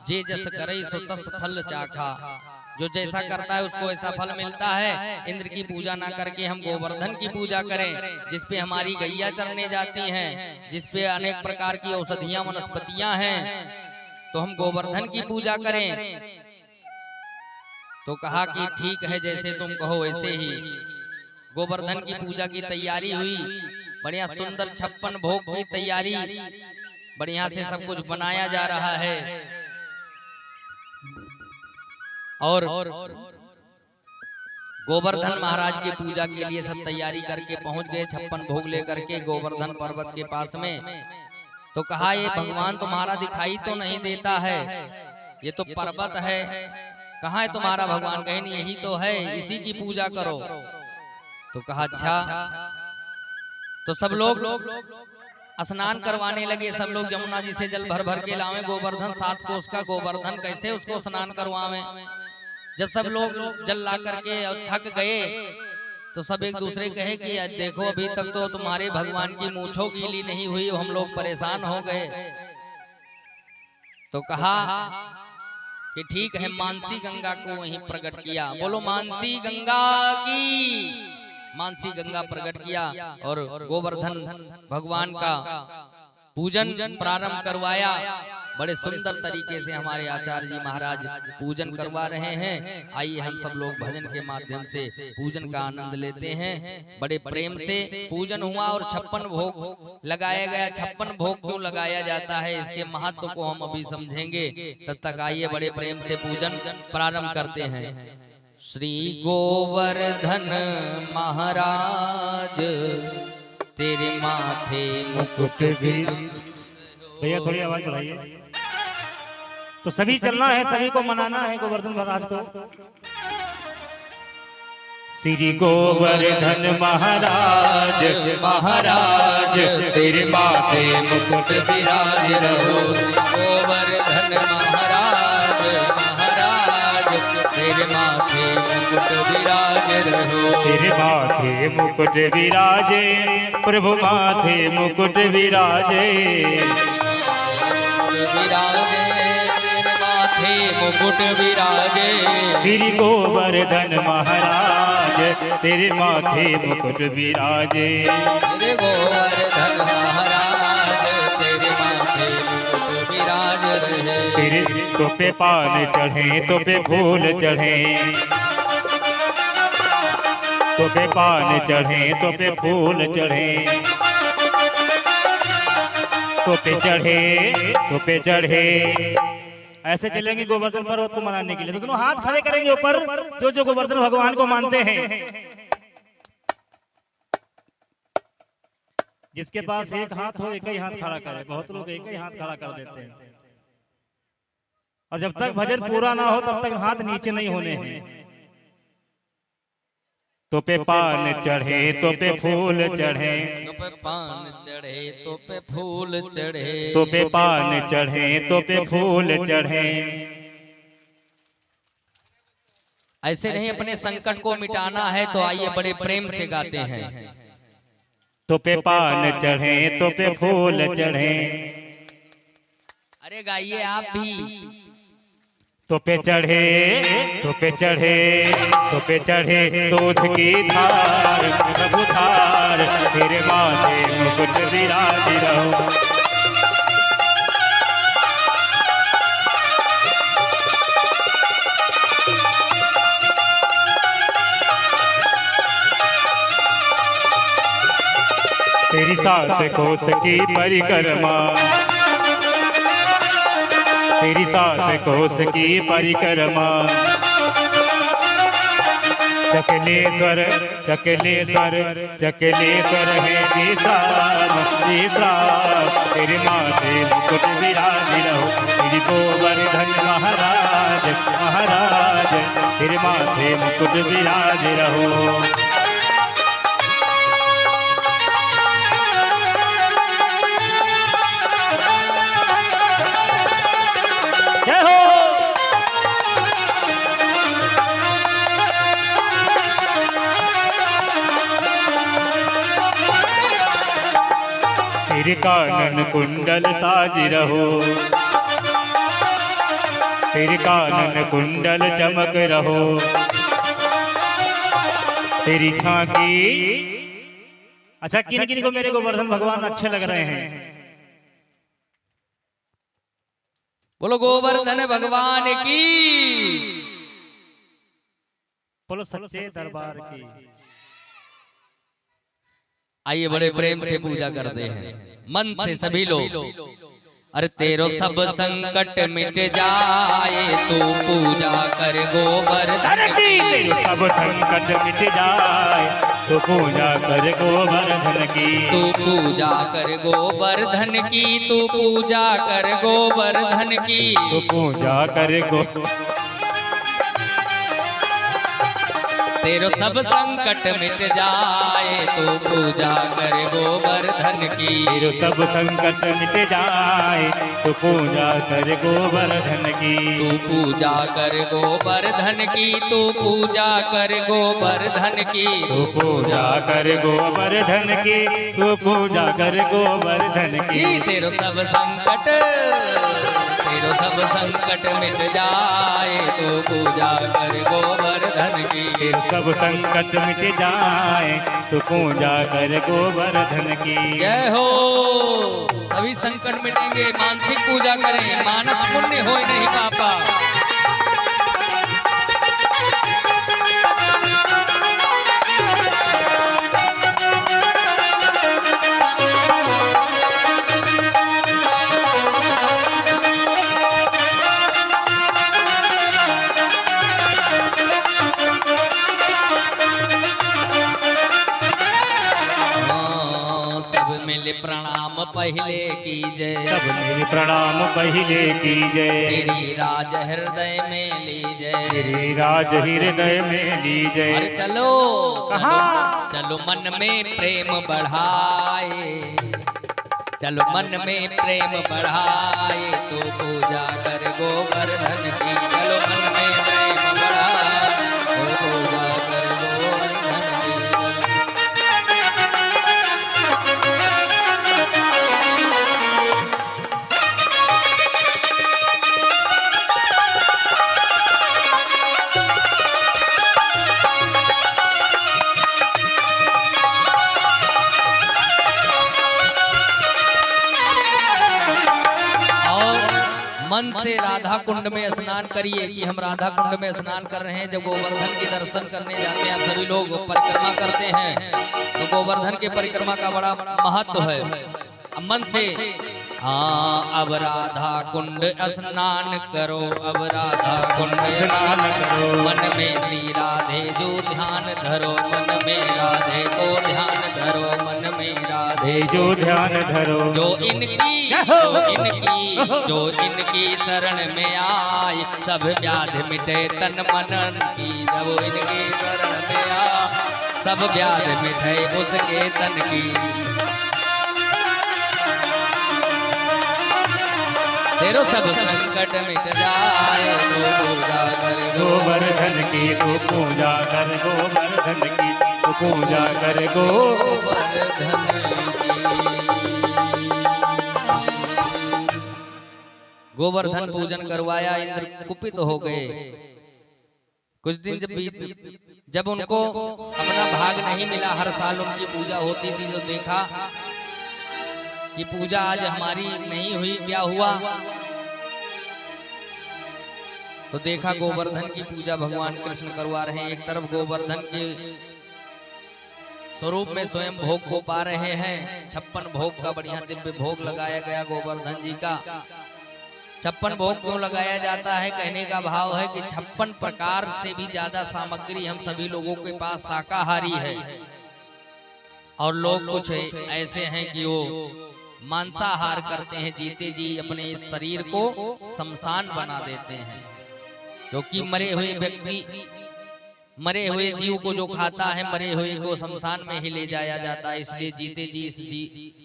जे जस करे सो तस फल चाखा। जो जैसा करता है उसको ऐसा फल मिलता है। इंद्र की पूजा ना करके हम गोवर्धन की पूजा करें, जिसपे हमारी गैया चरने जाती हैं, जिसपे अनेक प्रकार की औषधियां वनस्पतियां हैं, तो हम गोवर्धन की पूजा करें। तो कहा कि ठीक है, जैसे तुम कहो वैसे ही। गोवर्धन की पूजा की तैयारी हुई, बढ़िया सुंदर 56 भोग की तैयारी, बढ़िया से सब कुछ बनाया जा रहा है। और गोवर्धन महाराज की पूजा के लिए सब तैयारी करके पहुंच गए 56 भोग लेकर के गोवर्धन पर्वत के पास में। तो कहा ये भगवान तुम्हारा दिखाई तो नहीं देता है, ये तो पर्वत है, कहाँ है तुम्हारा भगवान? कहे नहीं यही तो है, इसी की पूजा करो। तो कहा अच्छा। तो सब लोग स्नान करवाने लगे। सब लोग यमुना जी से जल भर भर के लावे। गोवर्धन 7 कोस का गोवर्धन, कैसे उसको स्नान करवावे? जब सब लोग जल ला करके और थक गए तो सब एक दूसरे कहे कि देखो अभी तक तो तुम्हारे भगवान की मूंछों गीली नहीं हुई, हम लोग परेशान हो गए। तो कहा कि ठीक है, मानसी गंगा को वहीं प्रकट किया। बोलो मानसी गंगा की। मानसी गंगा प्रकट किया और गोवर्धन भगवान का पूजन प्रारंभ करवाया। बड़े सुंदर तरीके से हमारे आचार्य जी महाराज पूजन करवा रहे हैं। आइए हम सब लोग भजन के माध्यम से पूजन का आनंद लेते हैं। बड़े प्रेम से पूजन हुआ और 56 भोग लगाया गया। 56 भोग क्यों लगाया जाता है, इसके महत्व को हम अभी समझेंगे। तब तक आइए बड़े प्रेम से पूजन प्रारंभ करते हैं। श्री गोवर्धन महाराज तेरे माथे मुकुट भी।
भैया थोड़ी आवाज बढ़ाइए। तो सभी चलना है, सभी को मनाना है गोवर्धन महाराज को। श्री गोवर्धन महाराज महाराज तेरे माथे मुकुट विराज रहो।
गोवर्धन महाराज महाराज तेरे माथे मुकुट विराज रहो।
तेरे माथे मुकुट विराजे प्रभु माथे मुकुट विराजे।
विराजे तेरे माथे मुकुट विराजे।
श्री गोवर्धन महाराज तेरे माथे मुकुट विराजे।
तेरे गोवर्धन महाराज तेरे माथे मुकुट विराज रहे।
तेरे तो पे पान चढ़े तो पे फूल चढ़े, तो पे पान चढ़े तो पे फूल चढ़े, तो पे चढ़े तो पे चढ़े। ऐसे चलेंगे गोवर्धन पर्वत को मनाने के लिए। तो दोनों हाथ खड़े करेंगे ऊपर, जो गोवर्धन भगवान को मानते हैं। जिसके पास एक हाथ हो एक ही हाथ खड़ा करे। बहुत लोग एक ही हाथ खड़ा कर देते हैं, और जब तक भजन पूरा ना हो तब तक हाथ नीचे नहीं होने हैं। तो पे पान चढ़े तो पे फूल चढ़े,
तो पे पान चढ़े तो पे फूल चढ़े,
तो पे पान चढ़े तो पे फूल चढ़े।
ऐसे नहीं, अपने संकट को मिटाना है तो आइए बड़े प्रेम से गाते हैं।
तो पे पान चढ़े तो पे फूल चढ़े।
अरे गाइए आप भी।
तो पे चढ़े तो पे चढ़े तो पे चढ़े दूध की धार प्रभु धार तेरे माथे मुकुट विराज रहो। तेरी 7 कोस की परिक्रमा, तेरी 7 कोस की परिक्रमा। चकलेश्वर चकलेश्वर चकलेश्वर है विश्राम विश्राम, तेरे माथे मुकुट विराज रहो, तेरी गोवर्धन महाराज महाराज, तेरे माथे मुकुट विराज रहो। जय हो। तेरे कानन कुंडल साज रहो, तेरे कानन कुंडल चमक रहो, तेरी झांकी। अच्छा, किन किन को मेरे गोवर्धन भगवान अच्छे लग रहे हैं?
बोलो गोवर्धन भगवान की,
बोलो सच्चे दरबार की।
आइए बड़े प्रेम से पूजा करते हैं मन से सभी लोग। अरे तेरो सब संकट मिट जाए तू पूजा कर गोवर्धन की,
तेरो सब संकट मिट जाए तो पूजा कर गोवर्धन की,
तू पूजा कर गोवर्धन की, तू पूजा कर गोवर्धन की,
तो पूजा कर गो।
तेरो सब संकट मिट जाए तू पूजा कर गोवर्धन की,
तेरो सब संकट मिट जाए तो पूजा कर गोवर्धन की,
तू पूजा कर गोवर्धन की, तू पूजा कर गोवर्धन की,
तो पूजा कर गोवर्धन की, तो पूजा कर गोवर्धन की।
तेरो सब संकट, तेरो सब संकट मिट जाए तो पूजा कर गोवर्धन की,
तेरो सब संकट मिट जाए तो पूजा कर गोवर्धन की।
जय हो। सभी संकट मिटेंगे, मानसिक पूजा करें, मानस पुण्य हो नहीं पापा। प्रणाम पहले कीजय,
सब मेरे प्रणाम पहले कीजय,
तेरी राज हृदय में लीजय,
तेरी राज हृदय में लीजय।
अरे चलो
कहाँ?
चलो मन में प्रेम बढ़ाए, चलो मन में प्रेम बढ़ाए तो पूजा कर गोवर्धन की, चलो मन में प्रेम बढ़ाए तो पूजा कर गोवर्धन की। मन से राधा कुंड में स्नान करिए कि हम राधा कुंड में स्नान कर रहे हैं। जब गोवर्धन के दर्शन करने जाते हैं, सभी लोग परिक्रमा करते हैं, तो गोवर्धन के परिक्रमा का बड़ा महत्व है। मन से हाँ, अब राधा कुंड स्नान करो, अब राधा कुंड स्नान करो, मन में श्री राधे जो ध्यान धरो, मन में राधे को ध्यान धरो, मन में राधे
जो ध्यान धरो,
जो इनकी जो इनकी शरण में आए, सब व्याधि मिटे तन मन की, जब इनकी शरण में आए, सब व्याधि मिटे उसके तन की। तेरो सब संकट मिट जाए तो पूजा कर
गोवर्धन की, तो पूजा कर गोवर्धन की, तो पूजा कर
गोवर्धन की। गोवर्धन पूजन करवाया, इंद्र कुपित हो गए। कुछ दिन जब उनको अपना भाग नहीं मिला, हर साल उनकी पूजा होती थी, तो देखा कि पूजा आज हमारी नहीं हुई, क्या हुआ? तो देखा गोवर्धन की पूजा भगवान कृष्ण करवा रहे हैं। एक तरफ गोवर्धन के स्वरूप में स्वयं भोग को पा रहे हैं। 56 भोग का बढ़िया दिव्य भोग लगाया गया गोवर्धन जी का। 56 भोग क्यों लगाया जाता है? कहने का भाव है कि 56 प्रकार से भी ज्यादा सामग्री हम सभी लोगों के पास शाकाहारी है, और लोग कुछ ऐसे हैं कि वो मांसाहार करते हैं, जीते जी अपने इस शरीर को शमशान बना देते हैं। क्योंकि मरे हुए व्यक्ति, मरे हुए जीव को जो खाता है, मरे हुए को शमशान में ही ले जाया जाता है, इसलिए जीते जी इस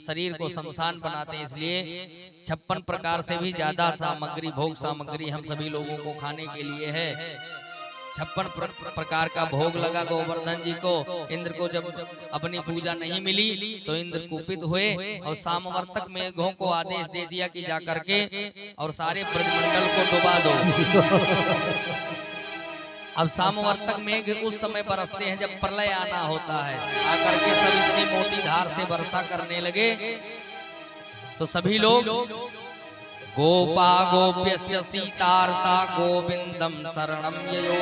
शरीर को शमशान बनाते हैं। इसलिए 56 प्रकार से भी ज्यादा सामग्री, भोग सामग्री हम सभी लोगों को खाने के लिए है। 56 प्रकार का भोग लगा गोवर्धन जी को। इंद्र को जब अपनी पूजा नहीं मिली तो इंद्र कुपित हुए और सामवर्तक मेघों को आदेश दे दिया कि जाकर के और सारे ब्रजमंडल को डुबा दो। अब सामवर्तक मेघ उस समय बरसते हैं जब प्रलय आना होता है, आकर के सब इतनी मोटी धार से वर्षा करने लगे तो सभी लोग गोपा गोप्यश्च सीतार्ता गोविंदम शरणम ययो,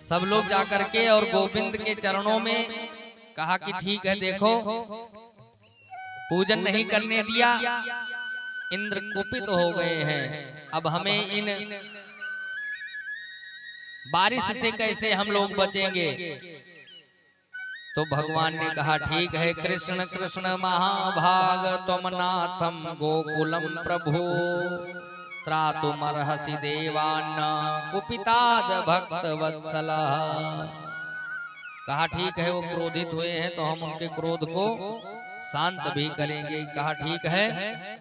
सब लोग जाकर के और गोविंद के चरणों में कहा कि ठीक है, देखो पूजन नहीं करने दिया, इंद्र कुपित हो गए हैं, अब हमें इन बारिश से कैसे हम लोग बचेंगे? तो भगवान ने कहा ठीक है, कृष्ण कृष्ण महाभाग त्वम नाथम गोकुलम प्रभु त्रातुमर्हसि देवान्ना कुपिताद भक्त वत्सला। कहा ठीक है, वो क्रोधित हुए हैं तो हम उनके क्रोध को शांत भी करेंगे। कहा ठीक है,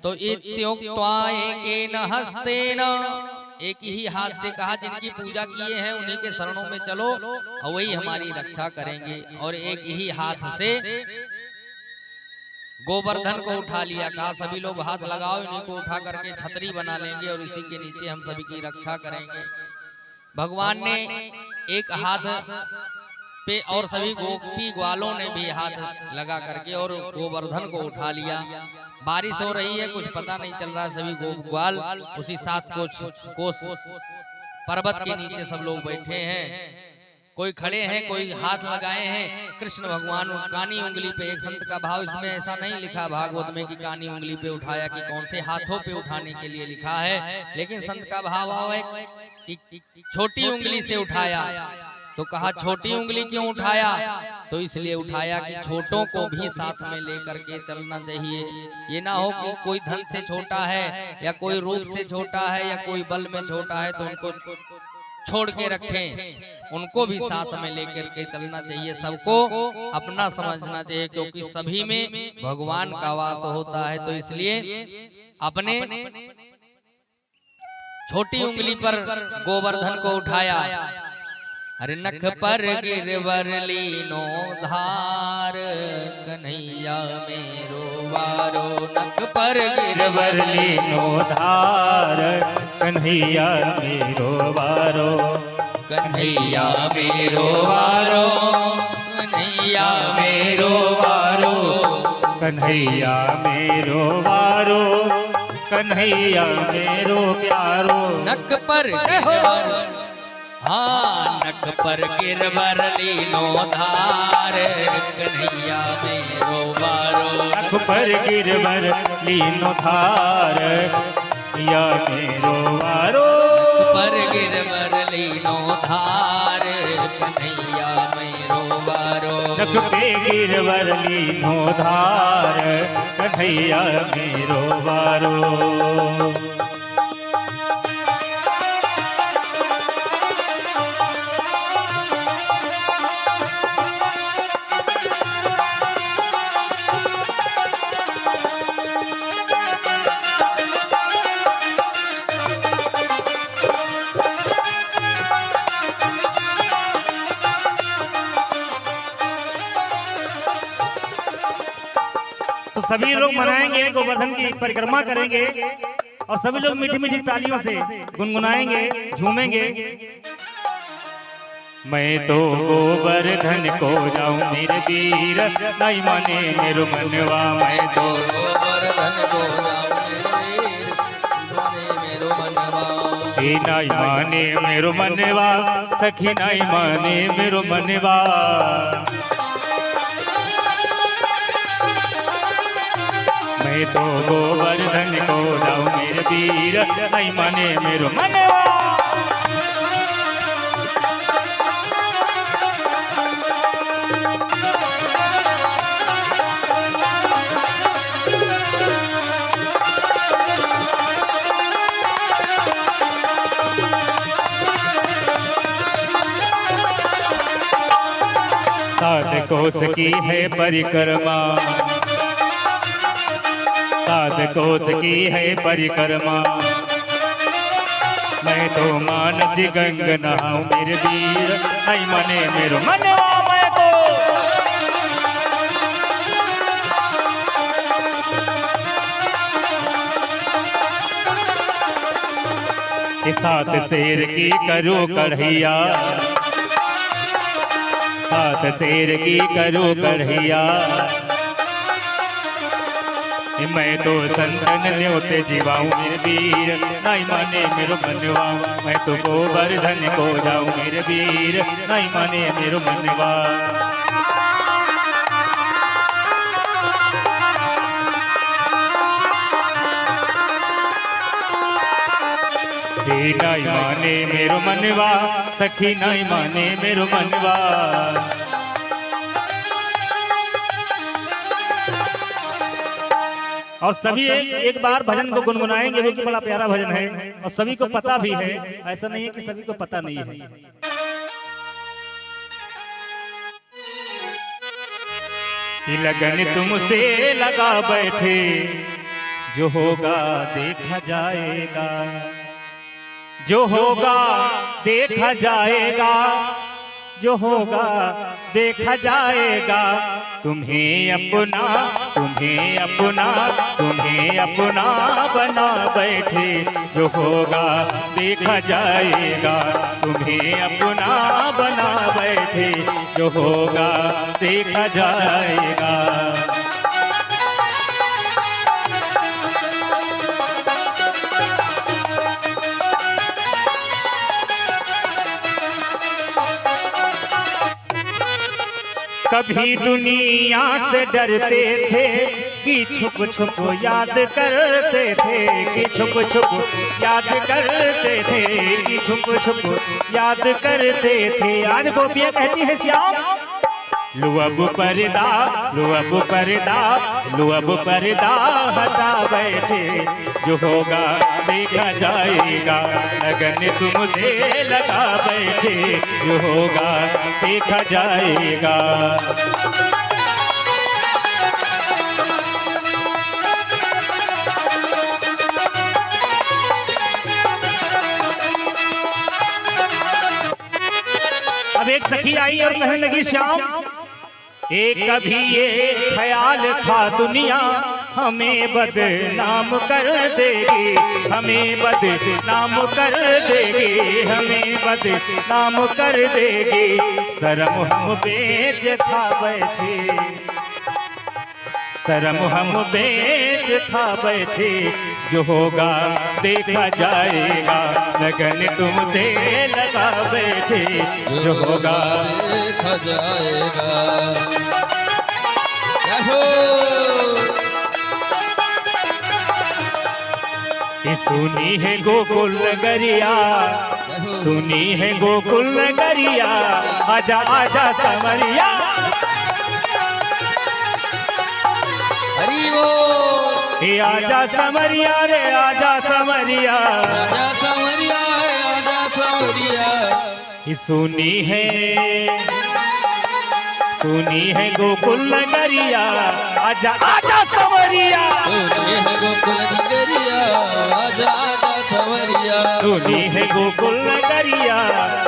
तो इत्युक्त्वा एकेन हस्तेन, एक ही हाथ से कहा जिनकी पूजा किए हैं उन्हीं के शरणों में चलो और वही हमारी रक्षा करेंगे। और एक ही हाथ से गोवर्धन को उठा लिया, कहा सभी लोग हाथ लगाओ, इन्हीं को उठा करके छतरी बना लेंगे और इसी के नीचे हम सभी की रक्षा करेंगे। भगवान ने एक हाथ पे और सभी गोपी ग्वालों ने भी हाथ लगा करके और गोवर्धन को उठा लिया। बारिश हो रही है, कुछ पता नहीं चल रहा, सभी गोप ग्वाल उसी 7 कोस पर्वत के नीचे सब लोग बैठे हैं, कोई खड़े हैं, कोई हाथ लगाए हैं। कृष्ण भगवान कानी उंगली पे, एक संत का भाव इसमें ऐसा नहीं लिखा भागवत में कि कानी उंगली पे उठाया, कि कौन से हाथों पे उठाने के लिए लिखा है, लेकिन संत का भाव है कि छोटी उंगली से उठाया। तो कहा छोटी उंगली क्यों उठाया? तो इसलिए उठाया कि छोटों को भी साथ में लेकर के चलना चाहिए। ये ना हो कि कोई धन से छोटा है या कोई रूप से छोटा है या कोई बल में छोटा है तो उनको छोड़ के रखें, उनको भी साथ में लेकर के चलना चाहिए। सबको अपना समझना चाहिए, क्योंकि सभी में भगवान का वास होता है। तो इसलिए अपने छोटी उंगली पर गोवर्धन को उठाया। अरे नख पर गिरवर लीनो धार कन्हैया मेरो वारो, नख पर
गिरवर लीनो धार कन्हैया मेरो वारो,
कन्हैया मेरो वारो, कन्हैया मेरो वारो,
कन्हैया मेरो वारो, कन्हैया मेरो प्यारो।
नख पर गिरवर, हाँ नख पर गिरवर लीनो धार कन्हैया मेरो वारो,
नख पर गिरवर लीनो धार या मेरो वारो,
नख पर गिरवर लीनो धार कन्हैया मेरो वारो,
नख पे गिरवर लीनो धार कन्हैया मेरो वारो। तो सभी लोग मनाएंगे, गोवर्धन की परिक्रमा करेंगे और सभी लोग मीठी मीठी तालियों से गुनगुनाएंगे, झूमेंगे। मैं तो गोवर्धन को जाऊं मेरे वीर, नहीं माने मेरो मनवा,
मैं तो गोवर्धन को जाऊं मेरे वीर, माने मेरो मनवा,
नहीं माने मेरो मनवा, सखी नहीं माने मेरो मनवा। मैं तो गोवर्धन को जाऊं मेरे वीर, नहीं माने मेरो मनवा। सात कोस की है परिक्रमा, सात कोस की है परिक्रमा, मैं तो मानसी गंग नहाऊं मेरे वीर, नहीं माने मेरो मनवा। मैं तो सात शेर की करो कढ़ैया, सात शेर की करो कढ़ैया, मैं तो संतन न्योते जीवाऊं मेरे वीर, नहीं माने मेरो मनवा। मैं तो गोवर्धन को जाऊं मेरे वीर, नहीं माने मेरो मनवा। नहीं माने मेरो मनवा, सखी नहीं माने मेरो मनवा। और सभी एक बार भजन को गुनगुनाएंगे, जो कि बड़ा प्यारा भजन है और सभी को पता भी है, ऐसा नहीं है कि सभी को पता नहीं है। कि लगन तुमसे लगा बैठे, जो होगा देखा जाएगा, जो होगा देखा जाएगा, जो होगा देखा जाएगा। तुम्हें अपना, तुम्हें अपना, तुम्हें अपना बना बैठे, जो होगा देखा जाएगा। तुम्हें अपना बना बैठे, जो होगा देखा जाएगा। कभी दुनिया से डरते थे कि छुप छुप याद करते थे, कि छुप छुप याद करते थे, कि छुप छुप याद करते थे। आज गोपियाँ कहती है श्याम, लो अब पर्दा, लो अब पर्दा, लो अब पर्दा हटा बैठे, जो होगा देखा जाएगा। लगन तुमसे लगा बैठे, जो होगा देखा जाएगा। अब एक सखी आई और कहने लगी श्याम, एक कभी ये ख्याल था दुनिया हमें बदनाम कर देगी, हमें बदनाम कर देगी, हमें बदनाम कर देगी। शर्म हम बेच खा बैठे, शर्म हम बेच खा बैठे, जो होगा देखा जाएगा। लगन तुमसे लगा बैठे, जो होगा
देखा जाएगा।
सुनी है गोकुल नगरिया, सुनी है गोकुल नगरिया, आजा आजा समरिया।
हरि बोल।
हे आजा समरिया रे आजा समरिया,
आजा समरिया, आजा समरिया।
सुनी है गोकुल नगरिया, आजा आजा समरिया।
सुनी है गोकुल नगरिया, आजा आजा समरिया।
सुनी है गोकुल नगरिया,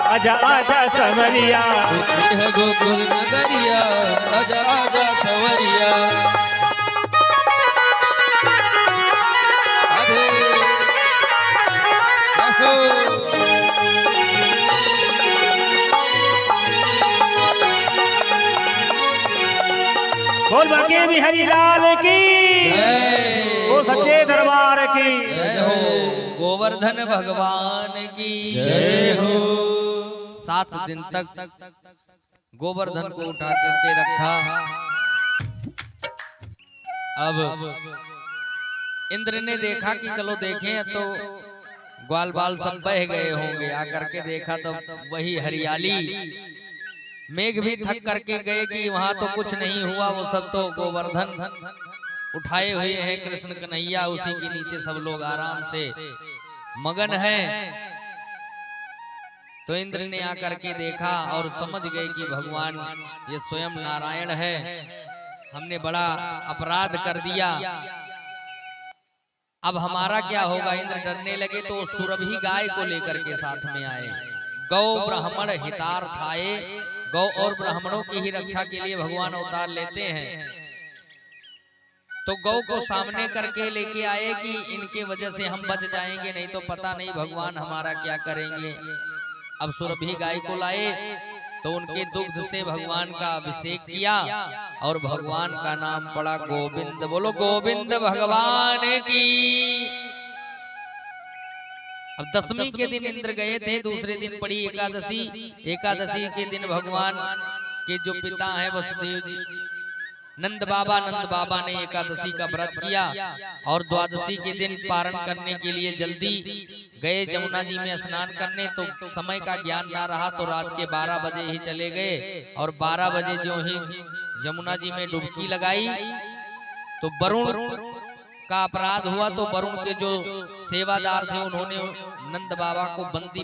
आजा आजा समरिया।
सुनी है गोकुल नगरिया, आजा आजा समरिया।
बोल बाके बिहारी लाल की, वो सच्चे दरबार की
जय हो। गोवर्धन भगवान की
जय हो।
7 दिन तक गोवर्धन को उठा करके रखा। अब इंद्र ने देखा कि चलो देखें तो ग्वाल बाल सब बह गए होंगे, आकर के देखा तो वही हरियाली। मेघ भी थक करके गए कि वहां तो कुछ नहीं हुआ, वो सब तो गोवर्धन उठाए हुए हैं कृष्ण कन्हैया, उसी के नीचे सब लोग आराम से मगन हैं। तो इंद्र ने आकर के देखा और समझ गए कि भगवान ये स्वयं नारायण है, हमने बड़ा अपराध कर दिया, अब हमारा क्या होगा। इंद्र डरने लगे तो सुरभि गाय को लेकर के साथ में आए। गौ ब्राह्मण हितार्थाए, गौ और ब्राह्मणों की ही रक्षा के लिए भगवान अवतार लेते हैं। तो गौ को सामने करके लेके आए कि इनके वजह से हम बच जाएंगे, नहीं तो पता नहीं भगवान हमारा क्या करेंगे। अब सुरभि गाय को लाए तो उनके दुग्ध से भगवान का अभिषेक किया और भगवान का नाम पड़ा गोविंद। बोलो गोविंद भगवान की। अब दशमी के दिन इंद्र गए थे, दूसरे दिन पड़ी एकादशी। एकादशी के दिन भगवान के जो पिता है वसुदेव जी, नंद बाबा ने एकादशी का व्रत किया और द्वादशी के दिन पारण करने के लिए जल्दी गए जमुना जी में स्नान करने। तो समय का ज्ञान ना रहा तो रात के 12 बजे ही चले गए और 12 बजे जो ही जमुना जी में डुबकी लगाई तो वरुण का अपराध हुआ। तो वरुण के जो सेवादार थे उन्होंने नंद बाबा को बंदी